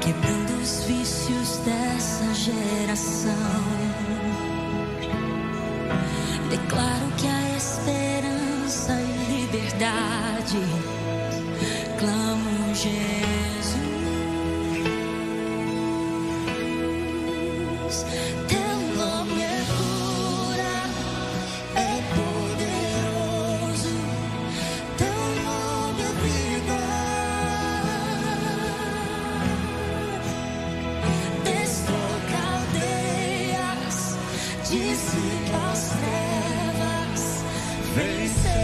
quebrando os vícios dessa geração. Declaro que há esperança e liberdade. Clamo Jesus, teu nome é cura, é poderoso, teu nome é vida. Destrói cadeias, dissipa as trevas, vencer.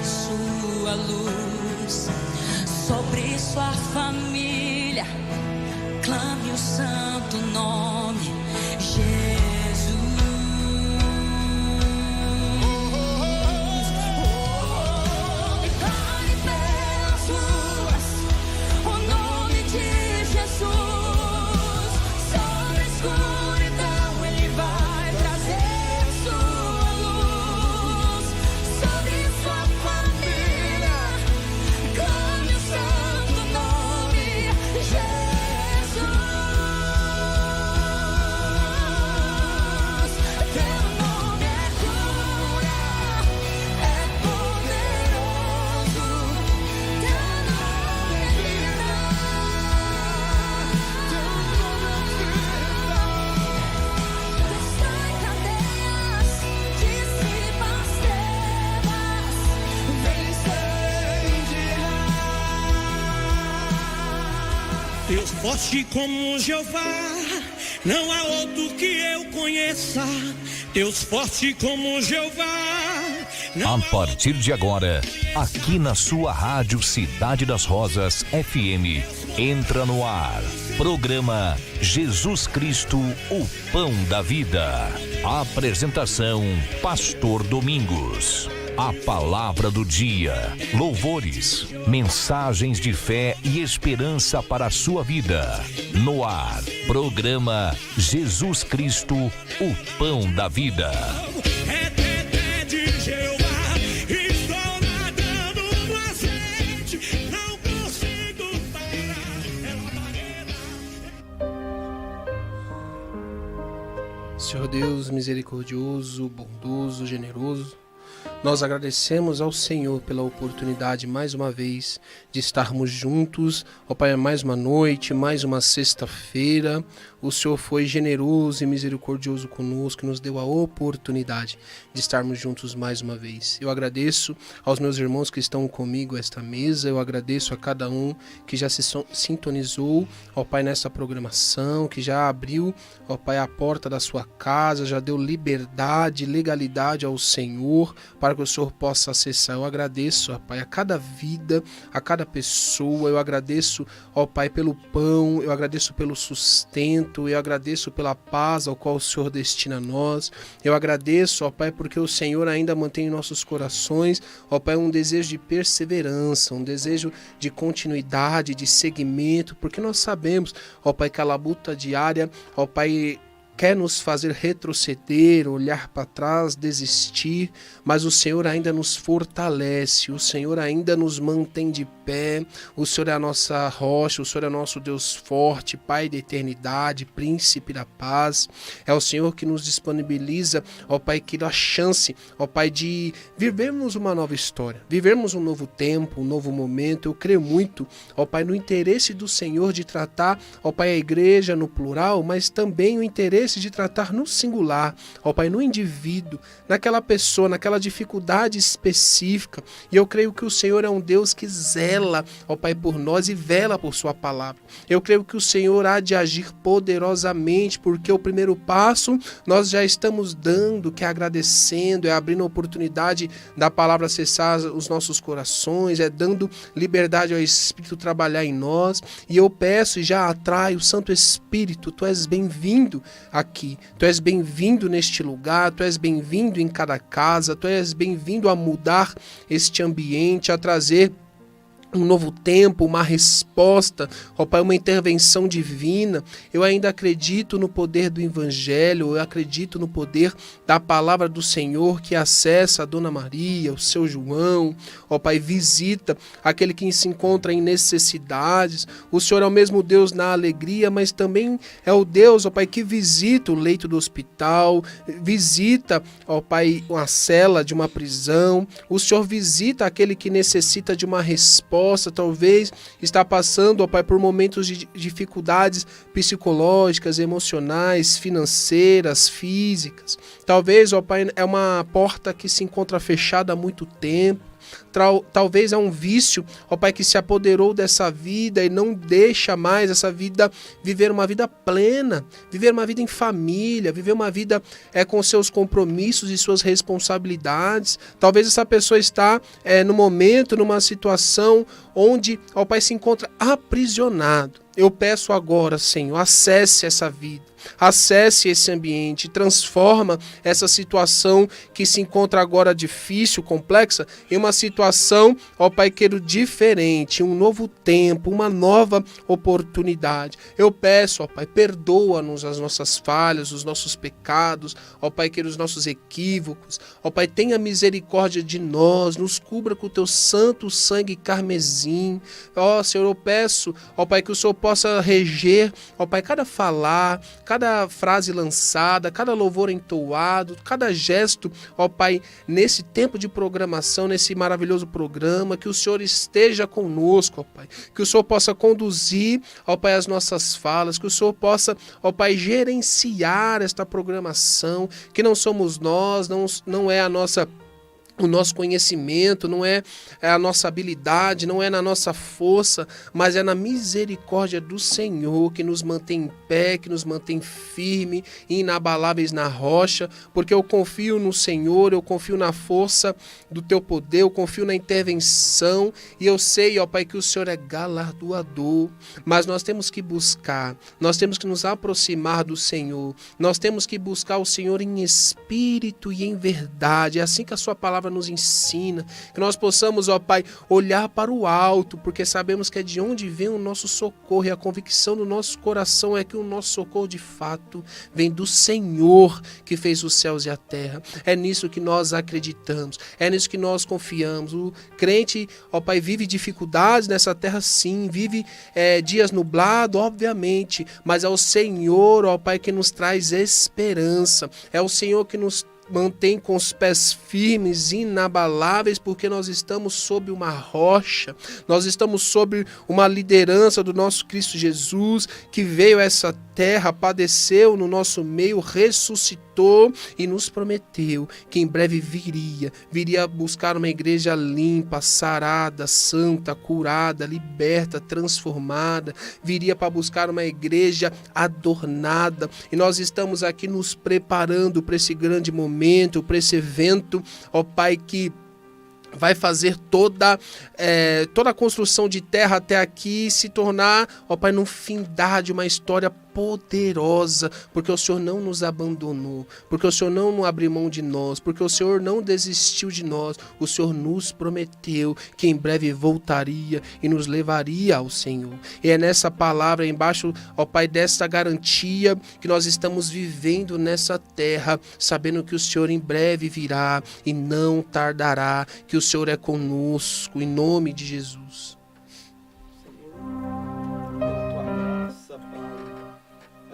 Sua luz sobre sua família, clame o santo nome Jesus. Declare pelas ruas o nome de Jesus. Sobre a escuridão ele vai trazer sua luz. Sobre sua família, clame o santo nome Jesus. Teu nome é cura, é poderoso. Teu nome é vida. Teu nome é vida. Destrói cadeias, dissipa as trevas, vence Deus forte como Jeová, não há outro que eu conheça. Deus forte como Jeová. A partir de agora, aqui na sua rádio Cidade das Rosas FM, entra no ar, programa Jesus Cristo, o Pão da Vida. Apresentação, Pastor Domingos. A palavra do dia, louvores, mensagens de fé e esperança para a sua vida. No ar, programa Jesus Cristo, o Pão da Vida. É de Jeová, estou nadando no azeite, não consigo parar. Senhor Deus misericordioso, bondoso, generoso, nós agradecemos ao Senhor pela oportunidade mais uma vez de estarmos juntos. Ó Pai, mais uma noite, mais uma sexta-feira. O Senhor foi generoso e misericordioso conosco, nos deu a oportunidade de estarmos juntos mais uma vez. Eu agradeço aos meus irmãos que estão comigo esta mesa, eu agradeço a cada um que já se sintonizou, ó Pai, nessa programação, que já abriu, ó Pai, a porta da sua casa, já deu liberdade, legalidade ao Senhor para para que o Senhor possa acessar. Eu agradeço, ó Pai, a cada vida, a cada pessoa. Eu agradeço, ó Pai, pelo pão, eu agradeço pelo sustento, eu agradeço pela paz ao qual o Senhor destina a nós. Eu agradeço, ó Pai, porque o Senhor ainda mantém em nossos corações, ó Pai, um desejo de perseverança, um desejo de continuidade, de seguimento, porque nós sabemos, ó Pai, que a labuta diária, ó Pai, quer nos fazer retroceder, olhar para trás, desistir, mas o Senhor ainda nos fortalece, o Senhor ainda nos mantém de pé, o Senhor é a nossa rocha, o Senhor é nosso Deus forte, Pai da eternidade, Príncipe da paz. É o Senhor que nos disponibiliza, ó Pai, que dá chance, ó Pai, de vivermos uma nova história, vivermos um novo tempo, um novo momento. Eu creio muito, ó Pai, no interesse do Senhor de tratar, ó Pai, a igreja no plural, mas também o interesse de tratar no singular, ó Pai, no indivíduo, naquela pessoa, naquela dificuldade específica. E eu creio que o Senhor é um Deus que zela, ó Pai, por nós e vela por sua palavra. Eu creio que o Senhor há de agir poderosamente, porque o primeiro passo nós já estamos dando, que é agradecendo, é abrindo a oportunidade da palavra acessar os nossos corações, é dando liberdade ao Espírito trabalhar em nós. E eu peço e já atraio, Santo Espírito, Tu és bem-vindo aqui, Tu és bem-vindo neste lugar, Tu és bem-vindo em cada casa, Tu és bem-vindo a mudar este ambiente, a trazer um novo tempo, uma resposta, ó Pai, uma intervenção divina. Eu ainda acredito no poder do Evangelho, eu acredito no poder da palavra do Senhor que acessa a Dona Maria, o seu João, ó Pai, visita aquele que se encontra em necessidades. O Senhor é o mesmo Deus na alegria, mas também é o Deus, ó Pai, que visita o leito do hospital, visita, ó Pai, uma cela de uma prisão. O Senhor visita aquele que necessita de uma resposta, talvez está passando, ó Pai, por momentos de dificuldades psicológicas, emocionais, financeiras, físicas. Talvez, ó Pai, é uma porta que se encontra fechada há muito tempo. Talvez é um vício, ó Pai, que se apoderou dessa vida e não deixa mais essa vida viver uma vida plena, viver uma vida em família, viver uma vida com seus compromissos e suas responsabilidades. Talvez essa pessoa está no momento, numa situação onde, ó Pai, se encontra aprisionado. Eu peço agora, Senhor, acesse essa vida, acesse esse ambiente, transforma essa situação que se encontra agora difícil, complexa, em uma situação, ó Pai querido, diferente, um novo tempo, uma nova oportunidade. Eu peço, ó Pai, perdoa-nos as nossas falhas, os nossos pecados, ó Pai querido, os nossos equívocos. Ó Pai, tenha misericórdia de nós, nos cubra com o Teu santo sangue carmesim. Ó Senhor, eu peço, ó Pai, que o Senhor possa reger, ó Pai, cada falar, cada frase lançada, cada louvor entoado, cada gesto, ó Pai, nesse tempo de programação, nesse maravilhoso programa, que o Senhor esteja conosco, ó Pai, que o Senhor possa conduzir, ó Pai, as nossas falas, que o Senhor possa, ó Pai, gerenciar esta programação, que não somos nós, não é o nosso conhecimento, não é a nossa habilidade, não é na nossa força, mas é na misericórdia do Senhor que nos mantém em pé, que nos mantém firme e inabaláveis na rocha, porque eu confio no Senhor, eu confio na força do Teu poder, eu confio na intervenção e eu sei, ó Pai, que o Senhor é galardoador, mas nós temos que buscar, nós temos que nos aproximar do Senhor, nós temos que buscar o Senhor em espírito e em verdade. É assim que a Sua palavra nos ensina, que nós possamos, ó Pai, olhar para o alto, porque sabemos que é de onde vem o nosso socorro, e a convicção do nosso coração é que o nosso socorro de fato vem do Senhor que fez os céus e a terra. É nisso que nós acreditamos, é nisso que nós confiamos. O crente, ó Pai, vive dificuldades nessa terra, sim, vive dias nublados, obviamente, mas é o Senhor, ó Pai, que nos traz esperança, é o Senhor que nos mantém com os pés firmes, inabaláveis, porque nós estamos sob uma rocha, nós estamos sob uma liderança do nosso Cristo Jesus, que veio a essa terra, padeceu no nosso meio, ressuscitou e nos prometeu que em breve viria buscar uma igreja limpa, sarada, santa, curada, liberta, transformada, viria para buscar uma igreja adornada, e nós estamos aqui nos preparando para esse grande momento, para esse evento, ó Pai, que vai fazer toda a construção de terra até aqui se tornar, ó Pai, no findar de uma história poderosa, porque o Senhor não nos abandonou, porque o Senhor não abriu mão de nós, porque o Senhor não desistiu de nós, o Senhor nos prometeu que em breve voltaria e nos levaria ao Senhor. E é nessa palavra, embaixo, ó Pai, desta garantia que nós estamos vivendo nessa terra, sabendo que o Senhor em breve virá e não tardará, que o Senhor é conosco, em nome de Jesus.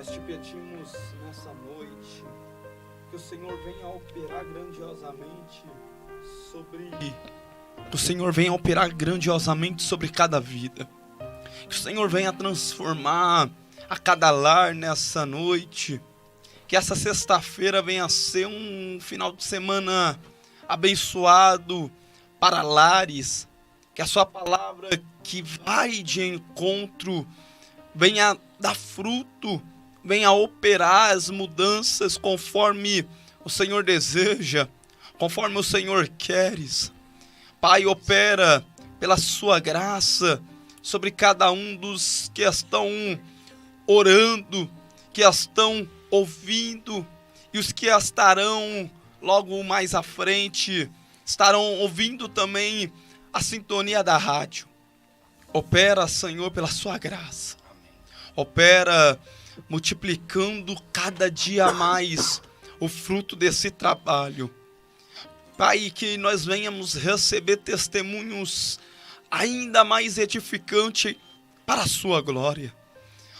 Te pedimos nessa noite que o Senhor venha operar grandiosamente sobre cada vida, que o Senhor venha transformar a cada lar nessa noite, que essa sexta-feira venha ser um final de semana abençoado para lares, que a sua palavra que vai de encontro venha dar fruto, venha operar as mudanças conforme o Senhor deseja, conforme o Senhor queres. Pai, opera pela sua graça sobre cada um dos que estão orando, que estão ouvindo, e os que estarão logo mais à frente, estarão ouvindo também a sintonia da rádio. Opera, Senhor, pela sua graça. Opera multiplicando cada dia mais o fruto desse trabalho. Pai, que nós venhamos receber testemunhos ainda mais edificantes para a sua glória.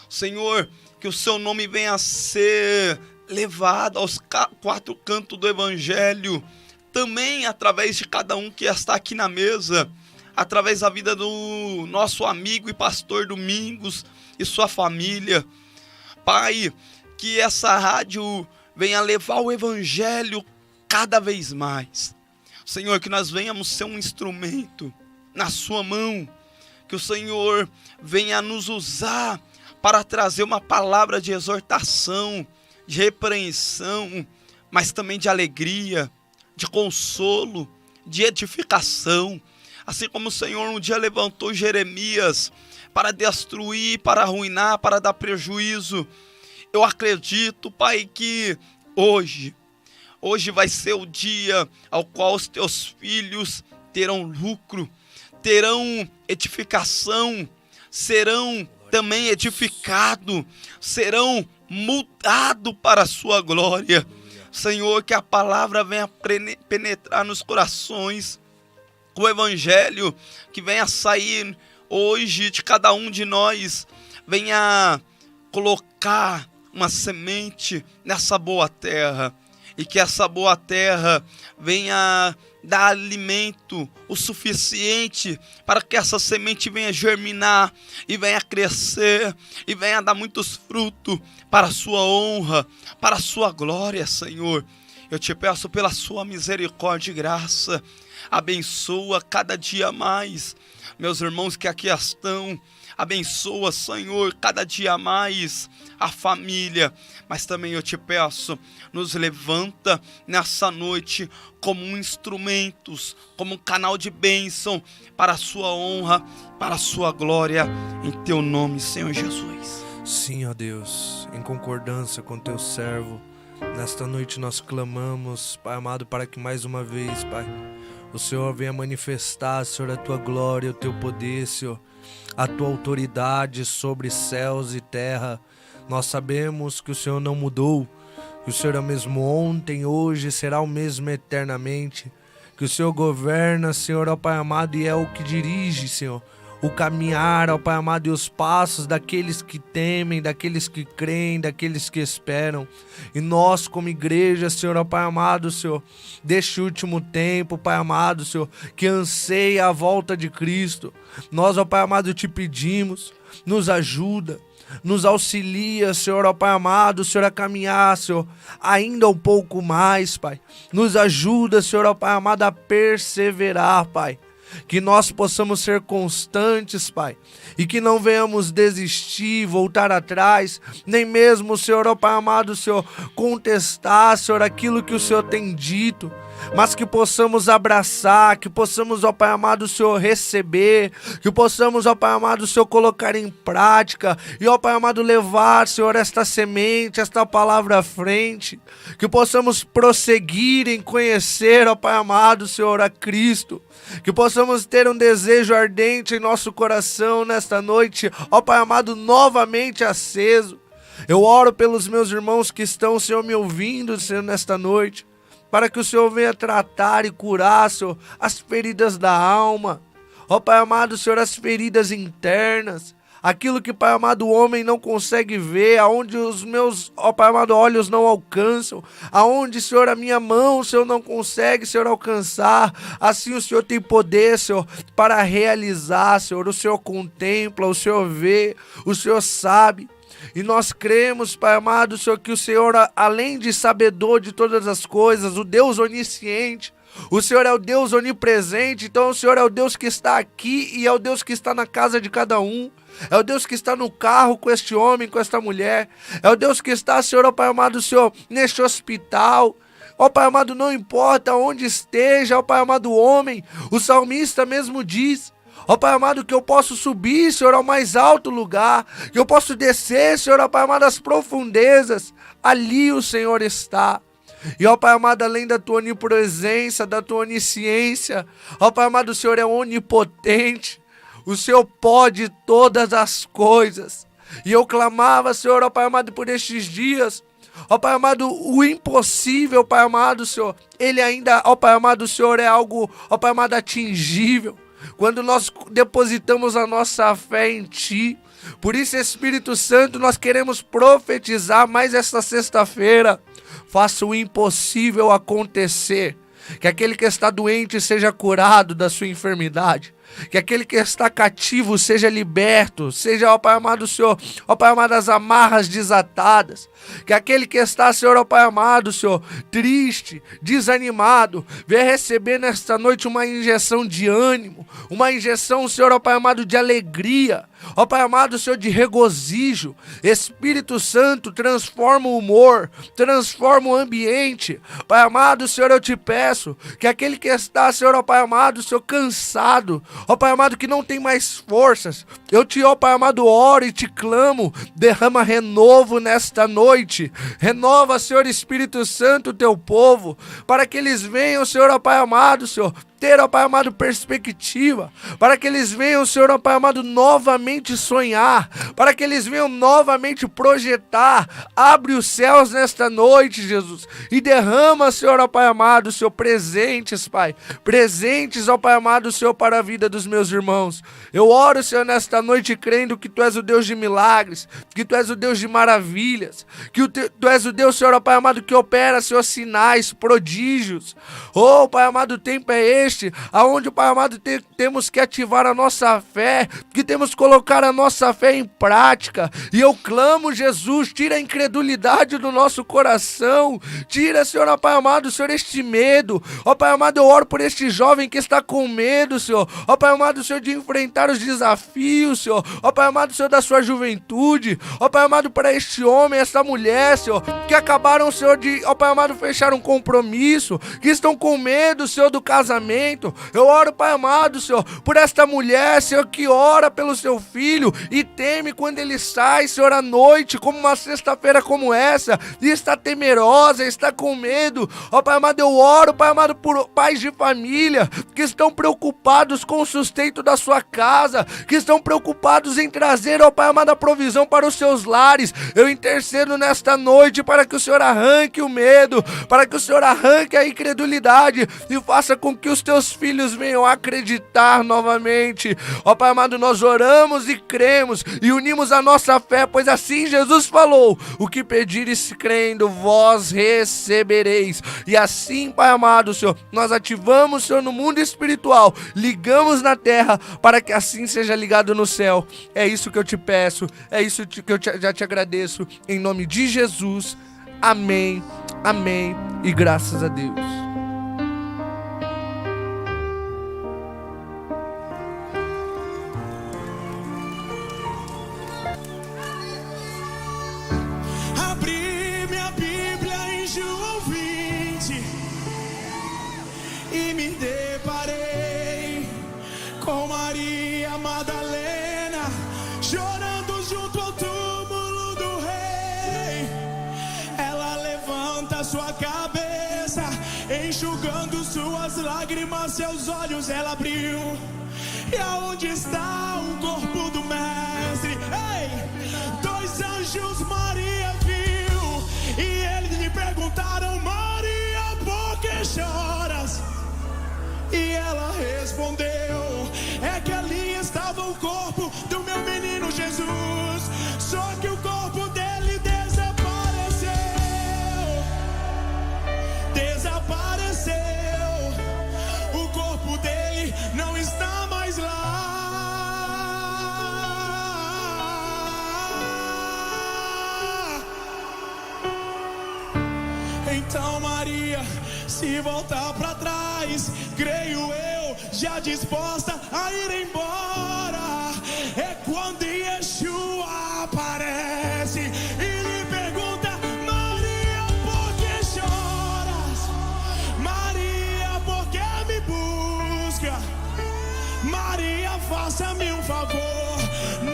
Senhor, que o seu nome venha a ser levado aos quatro cantos do Evangelho, também através de cada um que está aqui na mesa, através da vida do nosso amigo e pastor Domingos e sua família. Pai, que essa rádio venha levar o Evangelho cada vez mais. Senhor, que nós venhamos ser um instrumento na sua mão, que o Senhor venha nos usar para trazer uma palavra de exortação, de repreensão, mas também de alegria, de consolo, de edificação. Assim como o Senhor um dia levantou Jeremias para destruir, para arruinar, para dar prejuízo. Eu acredito, Pai, que hoje vai ser o dia ao qual os teus filhos terão lucro, terão edificação, serão também edificados, serão mudados para a sua glória. Senhor, que a palavra venha penetrar nos corações, o Evangelho que venha sair hoje de cada um de nós, venha colocar uma semente nessa boa terra, e que essa boa terra venha dar alimento o suficiente para que essa semente venha germinar e venha crescer e venha dar muitos frutos para a sua honra, para a sua glória, Senhor. Eu te peço pela sua misericórdia e graça, abençoa cada dia mais meus irmãos que aqui estão, abençoa, Senhor, cada dia mais a família, mas também eu te peço, nos levanta nessa noite como instrumentos, como um canal de bênção para a sua honra, para a sua glória, em teu nome, Senhor Jesus. Sim, ó Deus, em concordância com teu servo, nesta noite nós clamamos, Pai amado, para que mais uma vez, Pai, o Senhor venha manifestar, Senhor, a tua glória, o teu poder, Senhor, a tua autoridade sobre céus e terra. Nós sabemos que o Senhor não mudou, que o Senhor é o mesmo ontem, hoje, será o mesmo eternamente, que o Senhor governa, Senhor, ó Pai amado, e é o que dirige, Senhor, o caminhar, ó Pai amado, e os passos daqueles que temem, daqueles que creem, daqueles que esperam. E nós como igreja, Senhor, ó Pai amado, Senhor, deste último tempo, Pai amado, Senhor, que anseia a volta de Cristo, nós, ó Pai amado, te pedimos, nos ajuda, Nos auxilia, Senhor, ó Pai amado, Senhor, a caminhar, Senhor, ainda um pouco mais, Pai. Nos ajuda, Senhor, ó Pai amado, a perseverar, Pai. Que nós possamos ser constantes, Pai, e que não venhamos desistir, voltar atrás, nem mesmo, Senhor, ó Pai amado, Senhor, contestar, Senhor, aquilo que o Senhor tem dito, mas que possamos abraçar, que possamos, ó Pai amado, Senhor, receber, que possamos, ó Pai amado, Senhor, colocar em prática, e, ó Pai amado, levar, Senhor, esta semente, esta palavra à frente, que possamos prosseguir em conhecer, ó Pai amado, Senhor, a Cristo, que possamos ter um desejo ardente em nosso coração nesta noite, ó Pai amado, novamente aceso. Eu oro pelos meus irmãos que estão, Senhor, me ouvindo, Senhor, nesta noite, para que o Senhor venha tratar e curar, Senhor, as feridas da alma, ó Pai amado, Senhor, as feridas internas, aquilo que, Pai amado, o homem não consegue ver, aonde os meus, ó Pai amado, olhos não alcançam, aonde, Senhor, a minha mão, Senhor, não consegue, Senhor, alcançar, assim o Senhor tem poder, Senhor, para realizar, Senhor, o Senhor contempla, o Senhor vê, o Senhor sabe. E nós cremos, Pai amado, Senhor, que o Senhor, além de sabedor de todas as coisas, o Deus onisciente, o Senhor é o Deus onipresente, então o Senhor é o Deus que está aqui e é o Deus que está na casa de cada um. É o Deus que está no carro com este homem, com esta mulher. É o Deus que está, Senhor, ó Pai amado, Senhor, neste hospital. Ó Pai amado, não importa onde esteja, ó Pai amado, homem, o salmista mesmo diz, ó Pai amado, que eu posso subir, Senhor, ao mais alto lugar, que eu posso descer, Senhor, ó Pai amado, às profundezas, ali o Senhor está. E ó Pai amado, além da tua onipresença, da tua onisciência, ó Pai amado, o Senhor é onipotente, o Senhor pode todas as coisas. E eu clamava, Senhor, ó Pai amado, por estes dias, ó Pai amado, o impossível, Pai amado, Senhor, ele ainda, ó Pai amado, o Senhor é algo, ó Pai amado, atingível, quando nós depositamos a nossa fé em Ti. Por isso, Espírito Santo, nós queremos profetizar mais esta sexta-feira. Faça o impossível acontecer. Que aquele que está doente seja curado da sua enfermidade. Que aquele que está cativo seja liberto. Seja, ó Pai amado, Senhor, ó Pai amado, as amarras desatadas. Que aquele que está, Senhor, ó Pai amado, Senhor, triste, desanimado, venha receber nesta noite uma injeção de ânimo. Uma injeção, Senhor, ó Pai amado, de alegria. Ó Pai amado, Senhor, de regozijo. Espírito Santo, transforma o humor, transforma o ambiente. Pai amado, Senhor, eu te peço que aquele que está, Senhor, ó Pai amado, Senhor, cansado, ó Pai amado, que não tem mais forças, eu te, ó Pai amado, oro e te clamo, derrama renovo nesta noite. Renova, Senhor Espírito Santo, o teu povo, para que eles venham, Senhor, ó Pai amado, Senhor, ter, ó Pai amado, perspectiva, para que eles venham, Senhor, ó Pai amado, novamente sonhar, para que eles venham novamente projetar. Abre os céus nesta noite, Jesus, e derrama, Senhor, ó Pai amado, Senhor, presentes, Pai, presentes, ó Pai amado, Senhor, para a vida dos meus irmãos. Eu oro, Senhor, nesta noite, crendo que Tu és o Deus de milagres, que Tu és o Deus de maravilhas, que Tu és o Deus, Senhor, ó Pai amado, que opera, Senhor, sinais, prodígios. Oh, Pai amado, o tempo é este, aonde, Pai amado, temos que ativar a nossa fé, que temos que colocar a nossa fé em prática. E eu clamo, Jesus, tira a incredulidade do nosso coração, tira, Senhor, ó Pai amado, Senhor, este medo. Ó Pai amado, eu oro por este jovem que está com medo, Senhor. Ó Pai amado, Senhor, de enfrentar os desafios, Senhor. Ó Pai amado, Senhor, da sua juventude. Ó Pai amado, para este homem, esta mulher, Senhor, que acabaram, Senhor, de, ó Pai amado, fechar um compromisso, que estão com medo, Senhor, do casamento. Eu oro, Pai amado, Senhor, por esta mulher, Senhor, que ora pelo seu filho e teme quando ele sai, Senhor, à noite, como uma sexta-feira como essa, e está temerosa, está com medo. Ó Pai amado, eu oro, Pai amado, por pais de família que estão preocupados com o sustento da sua casa, que estão preocupados em trazer, ó Pai amado, a provisão para os seus lares. Eu intercedo nesta noite para que o Senhor arranque o medo, para que o Senhor arranque a incredulidade e faça com que os teus filhos venham acreditar novamente. Ó Pai amado, nós oramos e cremos e unimos a nossa fé, pois assim Jesus falou: o que pedires crendo, vós recebereis. E assim, Pai amado, Senhor, nós ativamos, Senhor, no mundo espiritual, ligamos na terra, para que assim seja ligado no céu. É isso que eu te peço, é isso que eu já te agradeço, em nome de Jesus. Amém, amém e graças a Deus. Abri minha Bíblia em João 20 e me deparei com Maria Madalena chorando junto ao túmulo do rei. Ela levanta sua cabeça, enxugando suas lágrimas, seus olhos ela abriu. E aonde está o corpo do mestre? Ei! Dois anjos Maria viu, e eles lhe perguntaram: Maria, por que choras? E ela respondeu: é que ali estava o corpo do meu menino Jesus, só que o corpo dele desapareceu. O corpo dele não está mais lá. Então Maria se voltar para trás, creio eu, já disposta a ir embora. É quando Yeshua aparece e lhe pergunta: Maria, por que choras? Maria, por que me busca? Maria, faça-me um favor,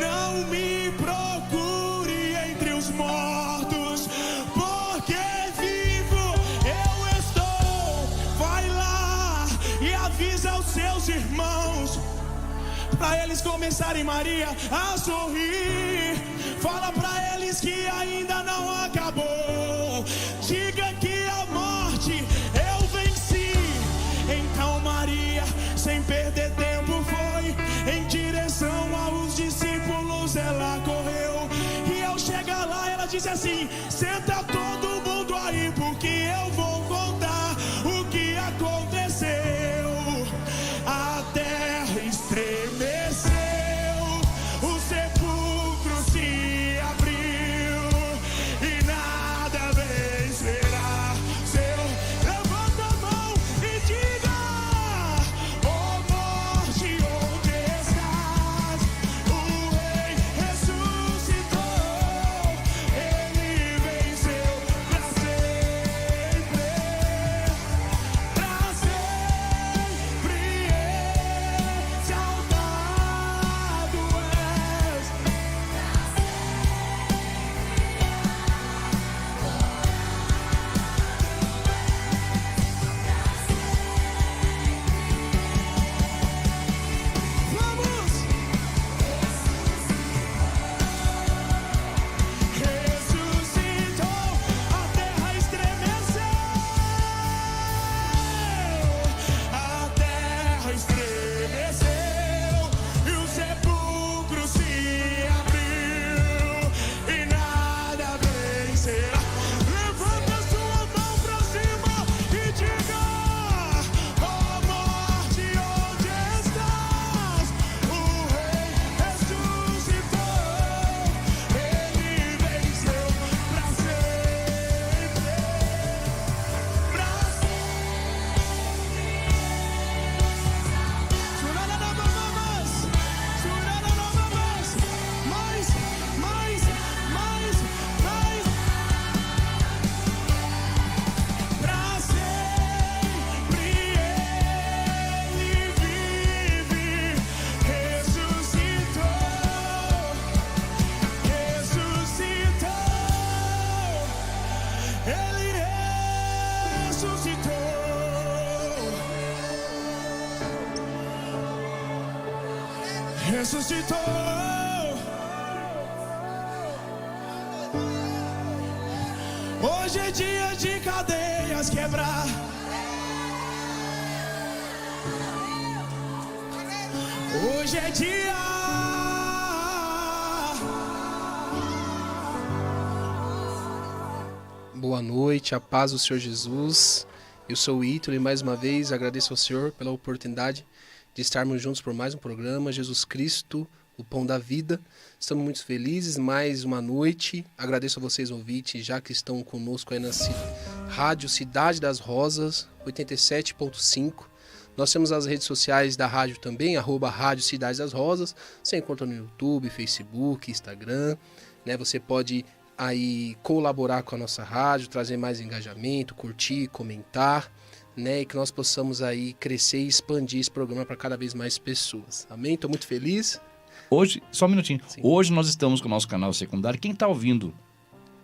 não me procure entre os mortos, porque vivo eu estou. Vai lá e avisa aos seus irmãos, para eles começarem, Maria, a sorrir. Fala para eles que ainda não acabou. Diga que a morte eu venci. Então Maria, sem perder tempo, foi em direção aos discípulos. Ela correu e ao chegar lá ela disse assim: senta todo mundo aí, porque eu vou contar o que aconteceu. A terra estremeceu, o sepulcro se abriu e nada vencerá. Seu, levanta a mão e diga: ó morte, onde estás? O rei ressuscitou, ele venceu pra sempre, exaltado és. Vamos! Ressuscitou, a terra estremeceu, a terra estremeceu e o sepulcro se abriu e nada vencerá. Levanta sua mão pra cima e diga: ó morte, onde estás? O rei ressuscitou, ele venceu pra sempre, pra sempre. Chorando na mamãe, chorando na mamãe, mais, pra sempre ele vive, ressuscitou, ele ressuscitou. Ressuscitou. Hoje é dia de cadeias quebrar. Hoje é dia. Boa noite, a paz do Senhor Jesus. Eu sou o Ítalo e mais uma vez agradeço ao Senhor pela oportunidade de estarmos juntos por mais um programa, Jesus Cristo, o Pão da Vida. Estamos muito felizes, mais uma noite. Agradeço a vocês, ouvintes, já que estão conosco aí na Rádio Cidade das Rosas, 87.5. Nós temos as redes sociais da rádio também, @Rádio Cidade das Rosas. Você encontra no YouTube, Facebook, Instagram, né? Você pode aí colaborar com a nossa rádio, trazer mais engajamento, curtir, comentar, né? E que nós possamos aí crescer e expandir esse programa para cada vez mais pessoas. Amém? Estou muito feliz. Hoje, só um minutinho. Sim. Hoje nós estamos com o nosso canal secundário. Quem está ouvindo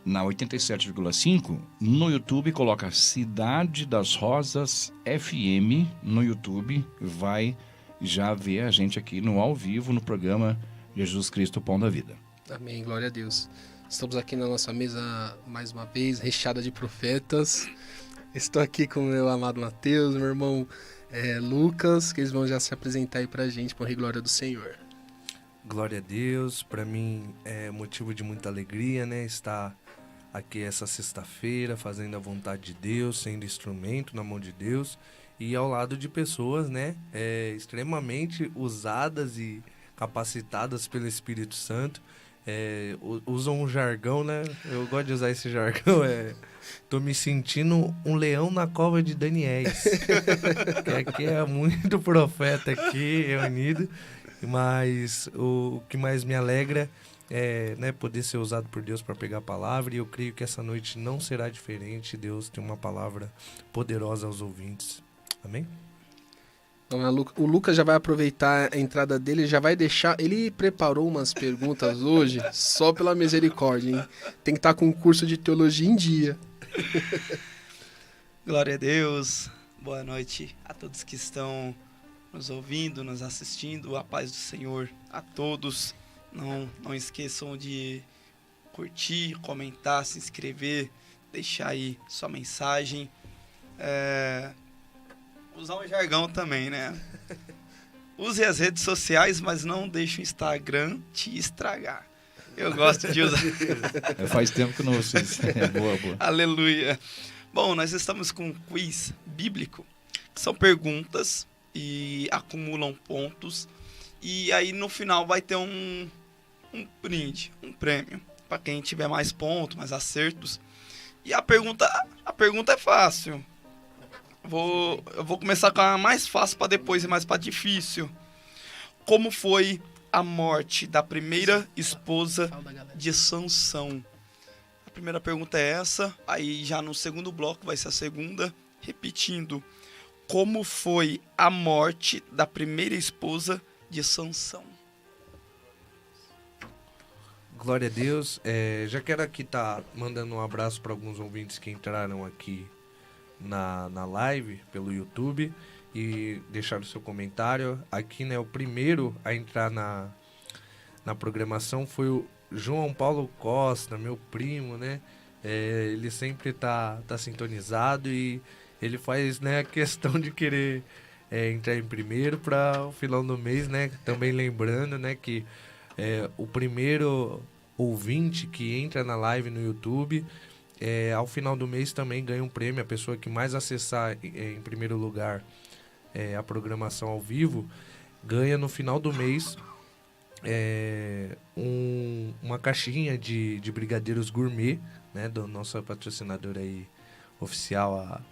na 87,5, no YouTube, coloca Cidade das Rosas FM no YouTube. Vai já ver a gente aqui no ao vivo, no programa Jesus Cristo, Pão da Vida. Amém, glória a Deus. Estamos aqui na nossa mesa mais uma vez, recheada de profetas. Estou aqui com o meu amado Mateus, meu irmão Lucas, que eles vão já se apresentar aí pra gente, por glória do Senhor. Glória a Deus, para mim é motivo de muita alegria, né? Estar aqui essa sexta-feira, fazendo a vontade de Deus, sendo instrumento na mão de Deus e ao lado de pessoas, né? Extremamente usadas e capacitadas pelo Espírito Santo. Usam um jargão, né? Eu gosto de usar esse jargão. Tô me sentindo um leão na cova de Daniéis. Que aqui é muito profeta aqui, reunido. Mas o que mais me alegra é, né, poder ser usado por Deus para pregar a palavra. E eu creio que essa noite não será diferente. Deus tem uma palavra poderosa aos ouvintes. Amém? O Lucas já vai aproveitar a entrada dele, já vai deixar... Ele preparou umas perguntas hoje, só pela misericórdia, hein? Tem que estar com um curso de teologia em dia. Glória a Deus. Boa noite a todos que estão nos ouvindo, nos assistindo. A paz do Senhor a todos. Não esqueçam de curtir, comentar, se inscrever, deixar aí sua mensagem. Usar um jargão também, né? Use as redes sociais, mas não deixe o Instagram te estragar. Eu gosto de usar. Faz tempo que não ouço isso. Boa. Aleluia. Bom, nós estamos com um quiz bíblico, que são perguntas e acumulam pontos. E aí no final vai ter um brinde, um prêmio, para quem tiver mais pontos, mais acertos. E a pergunta é fácil. Eu vou começar com a mais fácil para depois ir mais para difícil. Como foi a morte da primeira esposa de Sansão? A primeira pergunta é essa. Aí já no segundo bloco vai ser a segunda. Repetindo. Como foi a morte da primeira esposa de Sansão? Glória a Deus. Já quero aqui estar mandando um abraço para alguns ouvintes que entraram aqui na live pelo YouTube e deixaram seu comentário. Aqui, né, o primeiro a entrar na programação foi o João Paulo Costa, meu primo, né? Ele sempre tá sintonizado e ele faz, né, a questão de querer entrar em primeiro para o final do mês, né? Também lembrando, né, que o primeiro ouvinte que entra na live no YouTube, ao final do mês também ganha um prêmio. A pessoa que mais acessar em primeiro lugar a programação ao vivo ganha no final do mês uma caixinha de brigadeiros gourmet, né, da nossa patrocinadora aí oficial,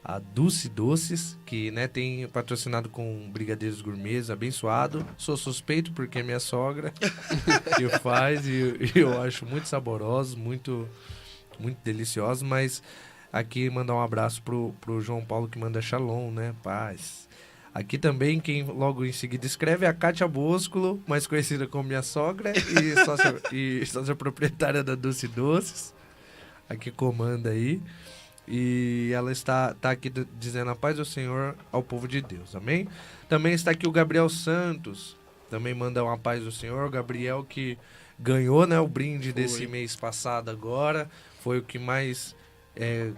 a Dulce Doces, que, né, tem patrocinado com brigadeiros gourmets, abençoado. Sou suspeito porque é minha sogra que faz e eu acho muito saborosos, muito deliciosos. Mas aqui mandar um abraço pro João Paulo, que manda shalom, né, paz. Aqui também quem logo em seguida escreve é a Kátia Boscolo, mais conhecida como minha sogra e sócia proprietária da Dulce Doces. Aqui comanda aí. E ela está aqui dizendo a paz do Senhor ao povo de Deus, amém? Também está aqui o Gabriel Santos, também manda uma paz do Senhor. O Gabriel que ganhou, né, o brinde desse mês passado agora, foi o que mais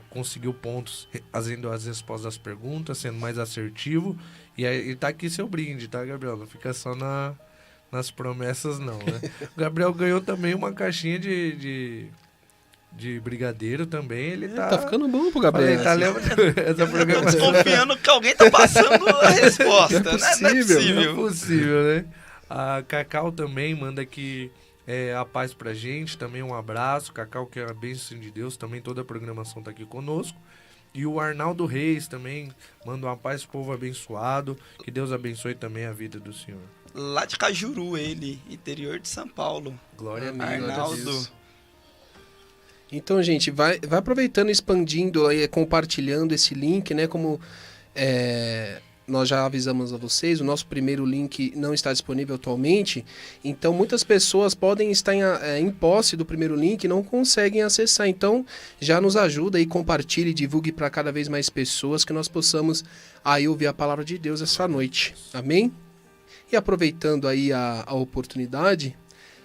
conseguiu pontos fazendo as respostas às perguntas, sendo mais assertivo. E aí tá aqui seu brinde, tá, Gabriel? Não fica só nas promessas, não, né? O Gabriel ganhou também uma caixinha de brigadeiro também. Ele Tá ficando bom pro Gabriel. Falei, tá levando essa programação. Desconfiando que alguém tá passando a resposta, né? Não é Não é possível. possível, né? A Cacau também manda aqui a paz pra gente, também um abraço. Cacau, que é a bênção de Deus, também toda a programação tá aqui conosco. E o Arnaldo Reis também manda uma paz, povo abençoado. Que Deus abençoe também a vida do senhor. Lá de Cajuru, ele, interior de São Paulo. Glória a Amém. Deus. Arnaldo. Então, gente, vai aproveitando, expandindo, aí, compartilhando esse link, né? Como nós já avisamos a vocês, o nosso primeiro link não está disponível atualmente. Então, muitas pessoas podem estar em posse do primeiro link e não conseguem acessar. Então, já nos ajuda e compartilhe e divulgue para cada vez mais pessoas que nós possamos aí ouvir a palavra de Deus essa noite. Amém? E aproveitando aí a oportunidade,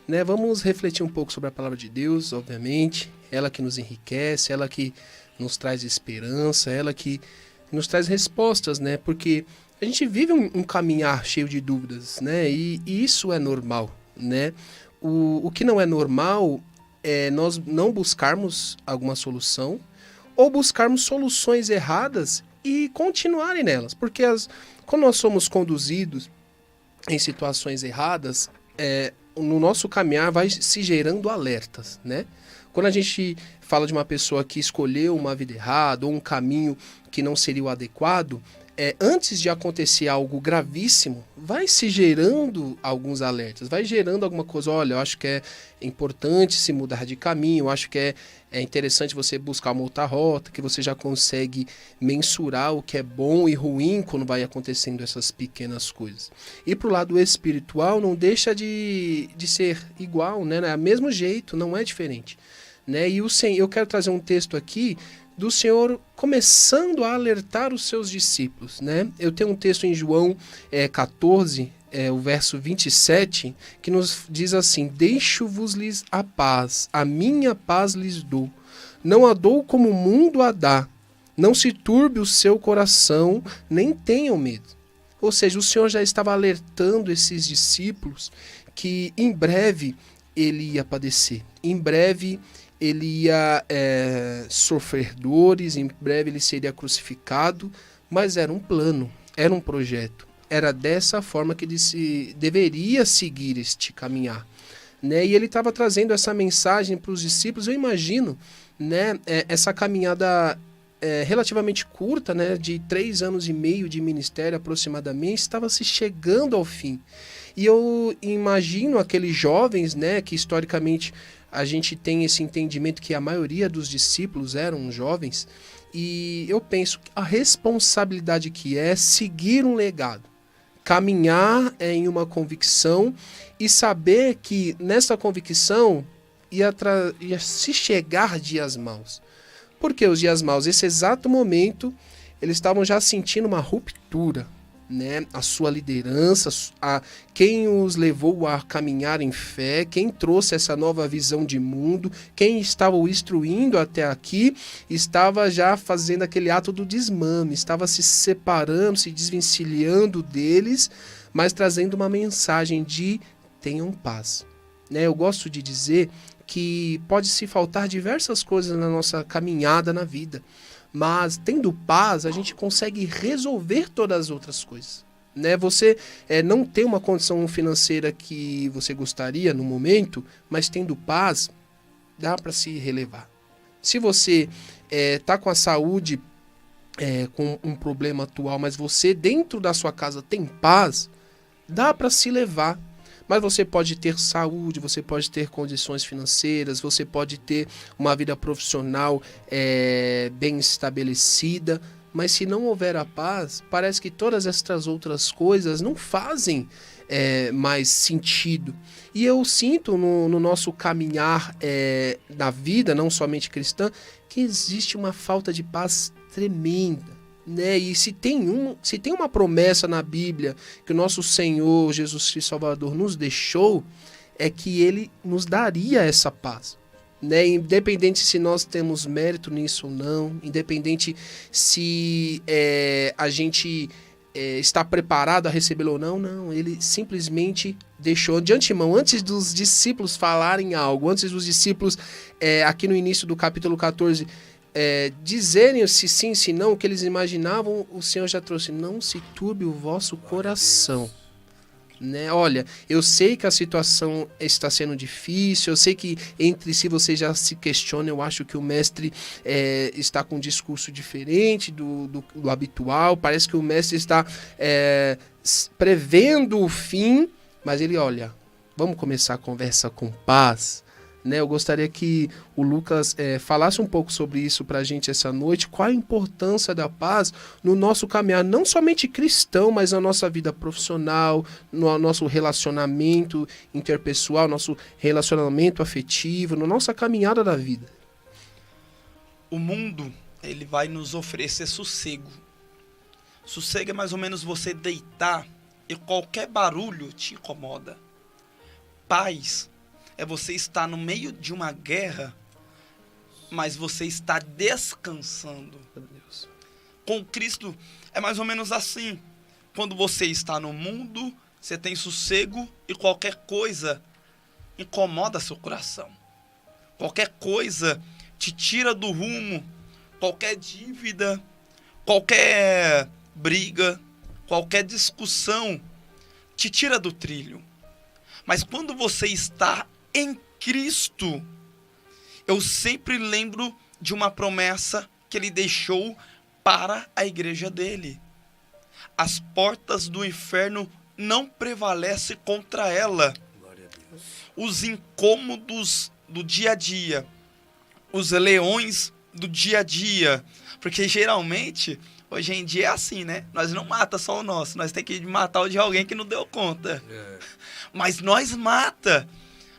né, vamos refletir um pouco sobre a palavra de Deus, obviamente. Ela que nos enriquece, ela que nos traz esperança, ela que nos traz respostas, né? Porque a gente vive um caminhar cheio de dúvidas, né? E isso é normal, né? O que não é normal é nós não buscarmos alguma solução ou buscarmos soluções erradas e continuarem nelas. Porque quando nós somos conduzidos em situações erradas, no nosso caminhar vai se gerando alertas, né? Quando a gente fala de uma pessoa que escolheu uma vida errada ou um caminho que não seria o adequado, antes de acontecer algo gravíssimo, vai se gerando alguns alertas, vai gerando alguma coisa. Olha, eu acho que é importante se mudar de caminho, eu acho que é interessante você buscar uma outra rota, que você já consegue mensurar o que é bom e ruim quando vai acontecendo essas pequenas coisas. E pro lado espiritual não deixa de ser igual, né? É o mesmo jeito, não é diferente. Né? E eu quero trazer um texto aqui do Senhor começando a alertar os seus discípulos, né? Eu tenho um texto em João 14, o verso 27, que nos diz assim: deixo-vos-lhes a paz, a minha paz lhes dou. Não a dou como o mundo a dá. Não se turbe o seu coração, nem tenham medo. Ou seja, o Senhor já estava alertando esses discípulos que em breve ele ia padecer. Em breve ele ia sofrer dores, em breve ele seria crucificado, mas era um plano, era um projeto. Era dessa forma que ele deveria seguir este caminhar. Né? E ele estava trazendo essa mensagem para os discípulos. Eu imagino, né, essa caminhada relativamente curta, né, de 3 anos e meio de ministério aproximadamente, estava se chegando ao fim. E eu imagino aqueles jovens, né, que historicamente a gente tem esse entendimento que a maioria dos discípulos eram jovens, e eu penso que a responsabilidade que é seguir um legado, caminhar em uma convicção e saber que nessa convicção ia se chegar dias maus. Por que os dias maus? Esse exato momento eles estavam já sentindo uma ruptura, né? A sua liderança, quem os levou a caminhar em fé, quem trouxe essa nova visão de mundo, quem estava o instruindo até aqui, estava já fazendo aquele ato do desmame, estava se separando, se desvencilhando deles, mas trazendo uma mensagem de tenham paz. Né? Eu gosto de dizer que pode se faltar diversas coisas na nossa caminhada na vida, mas tendo paz, a gente consegue resolver todas as outras coisas. Né? Você não tem uma condição financeira que você gostaria no momento, mas tendo paz, dá para se relevar. Se você está com a saúde com um problema atual, mas você dentro da sua casa tem paz, dá para se levar. Mas você pode ter saúde, você pode ter condições financeiras, você pode ter uma vida profissional bem estabelecida, mas se não houver a paz, parece que todas estas outras coisas não fazem mais sentido. E eu sinto no nosso caminhar na vida, não somente cristã, que existe uma falta de paz tremenda. Né? E se tem uma promessa na Bíblia que o nosso Senhor Jesus Cristo Salvador nos deixou, é que Ele nos daria essa paz. Né? Independente se nós temos mérito nisso ou não, independente se a gente está preparado a recebê-lo ou não. Não, ele simplesmente deixou de antemão, antes dos discípulos falarem algo, antes dos discípulos, aqui no início do capítulo 14, dizerem se sim, se não, o que eles imaginavam, o Senhor já trouxe: não se turbe o vosso coração. Né? Olha, eu sei que a situação está sendo difícil, eu sei que entre si vocês já se questionam. Eu acho que o mestre está com um discurso diferente do habitual. Parece que o mestre está prevendo o fim, mas ele, olha, vamos começar a conversa com paz. Né, eu gostaria que o Lucas falasse um pouco sobre isso para a gente essa noite. Qual a importância da paz no nosso caminhar, não somente cristão, mas na nossa vida profissional, no nosso relacionamento interpessoal, nosso relacionamento afetivo, na nossa caminhada da vida. O mundo, ele vai nos oferecer sossego. Sossego é mais ou menos você deitar e qualquer barulho te incomoda. Paz é você estar no meio de uma guerra, mas você está descansando. Com Cristo é mais ou menos assim. Quando você está no mundo, você tem sossego e qualquer coisa incomoda seu coração. Qualquer coisa te tira do rumo. Qualquer dívida, qualquer briga, qualquer discussão te tira do trilho. Mas quando você está em Cristo, eu sempre lembro de uma promessa que ele deixou para a igreja dele. As portas do inferno não prevalecem contra ela. Os incômodos do dia a dia, os leões do dia a dia, porque geralmente, hoje em dia é assim, né? Nós não mata só o nosso, nós temos que matar o de alguém que não deu conta. Mas nós mata.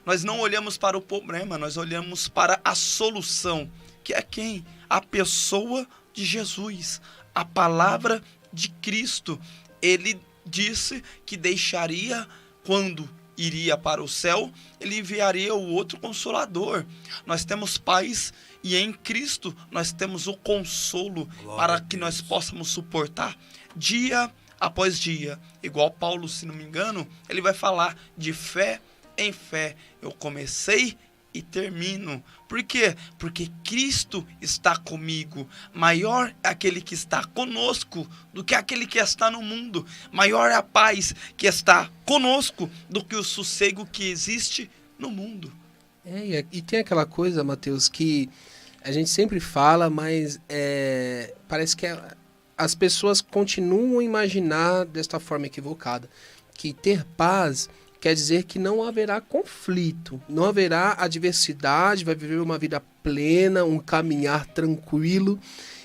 Nós não olhamos para o problema, nós olhamos para a solução, que é quem? A pessoa de Jesus, a palavra de Cristo. Ele disse que deixaria, quando iria para o céu, ele enviaria o outro Consolador. Nós temos paz e em Cristo nós temos o consolo para que nós possamos suportar dia após dia. Igual Paulo, se não me engano, ele vai falar de fé em fé. Eu comecei e termino. Por quê? Porque Cristo está comigo. Maior é aquele que está conosco do que aquele que está no mundo. Maior é a paz que está conosco do que o sossego que existe no mundo. E tem aquela coisa, Mateus, que a gente sempre fala, mas parece que as pessoas continuam a imaginar desta forma equivocada, que ter paz quer dizer que não haverá conflito, não haverá adversidade, vai viver uma vida plena, um caminhar tranquilo.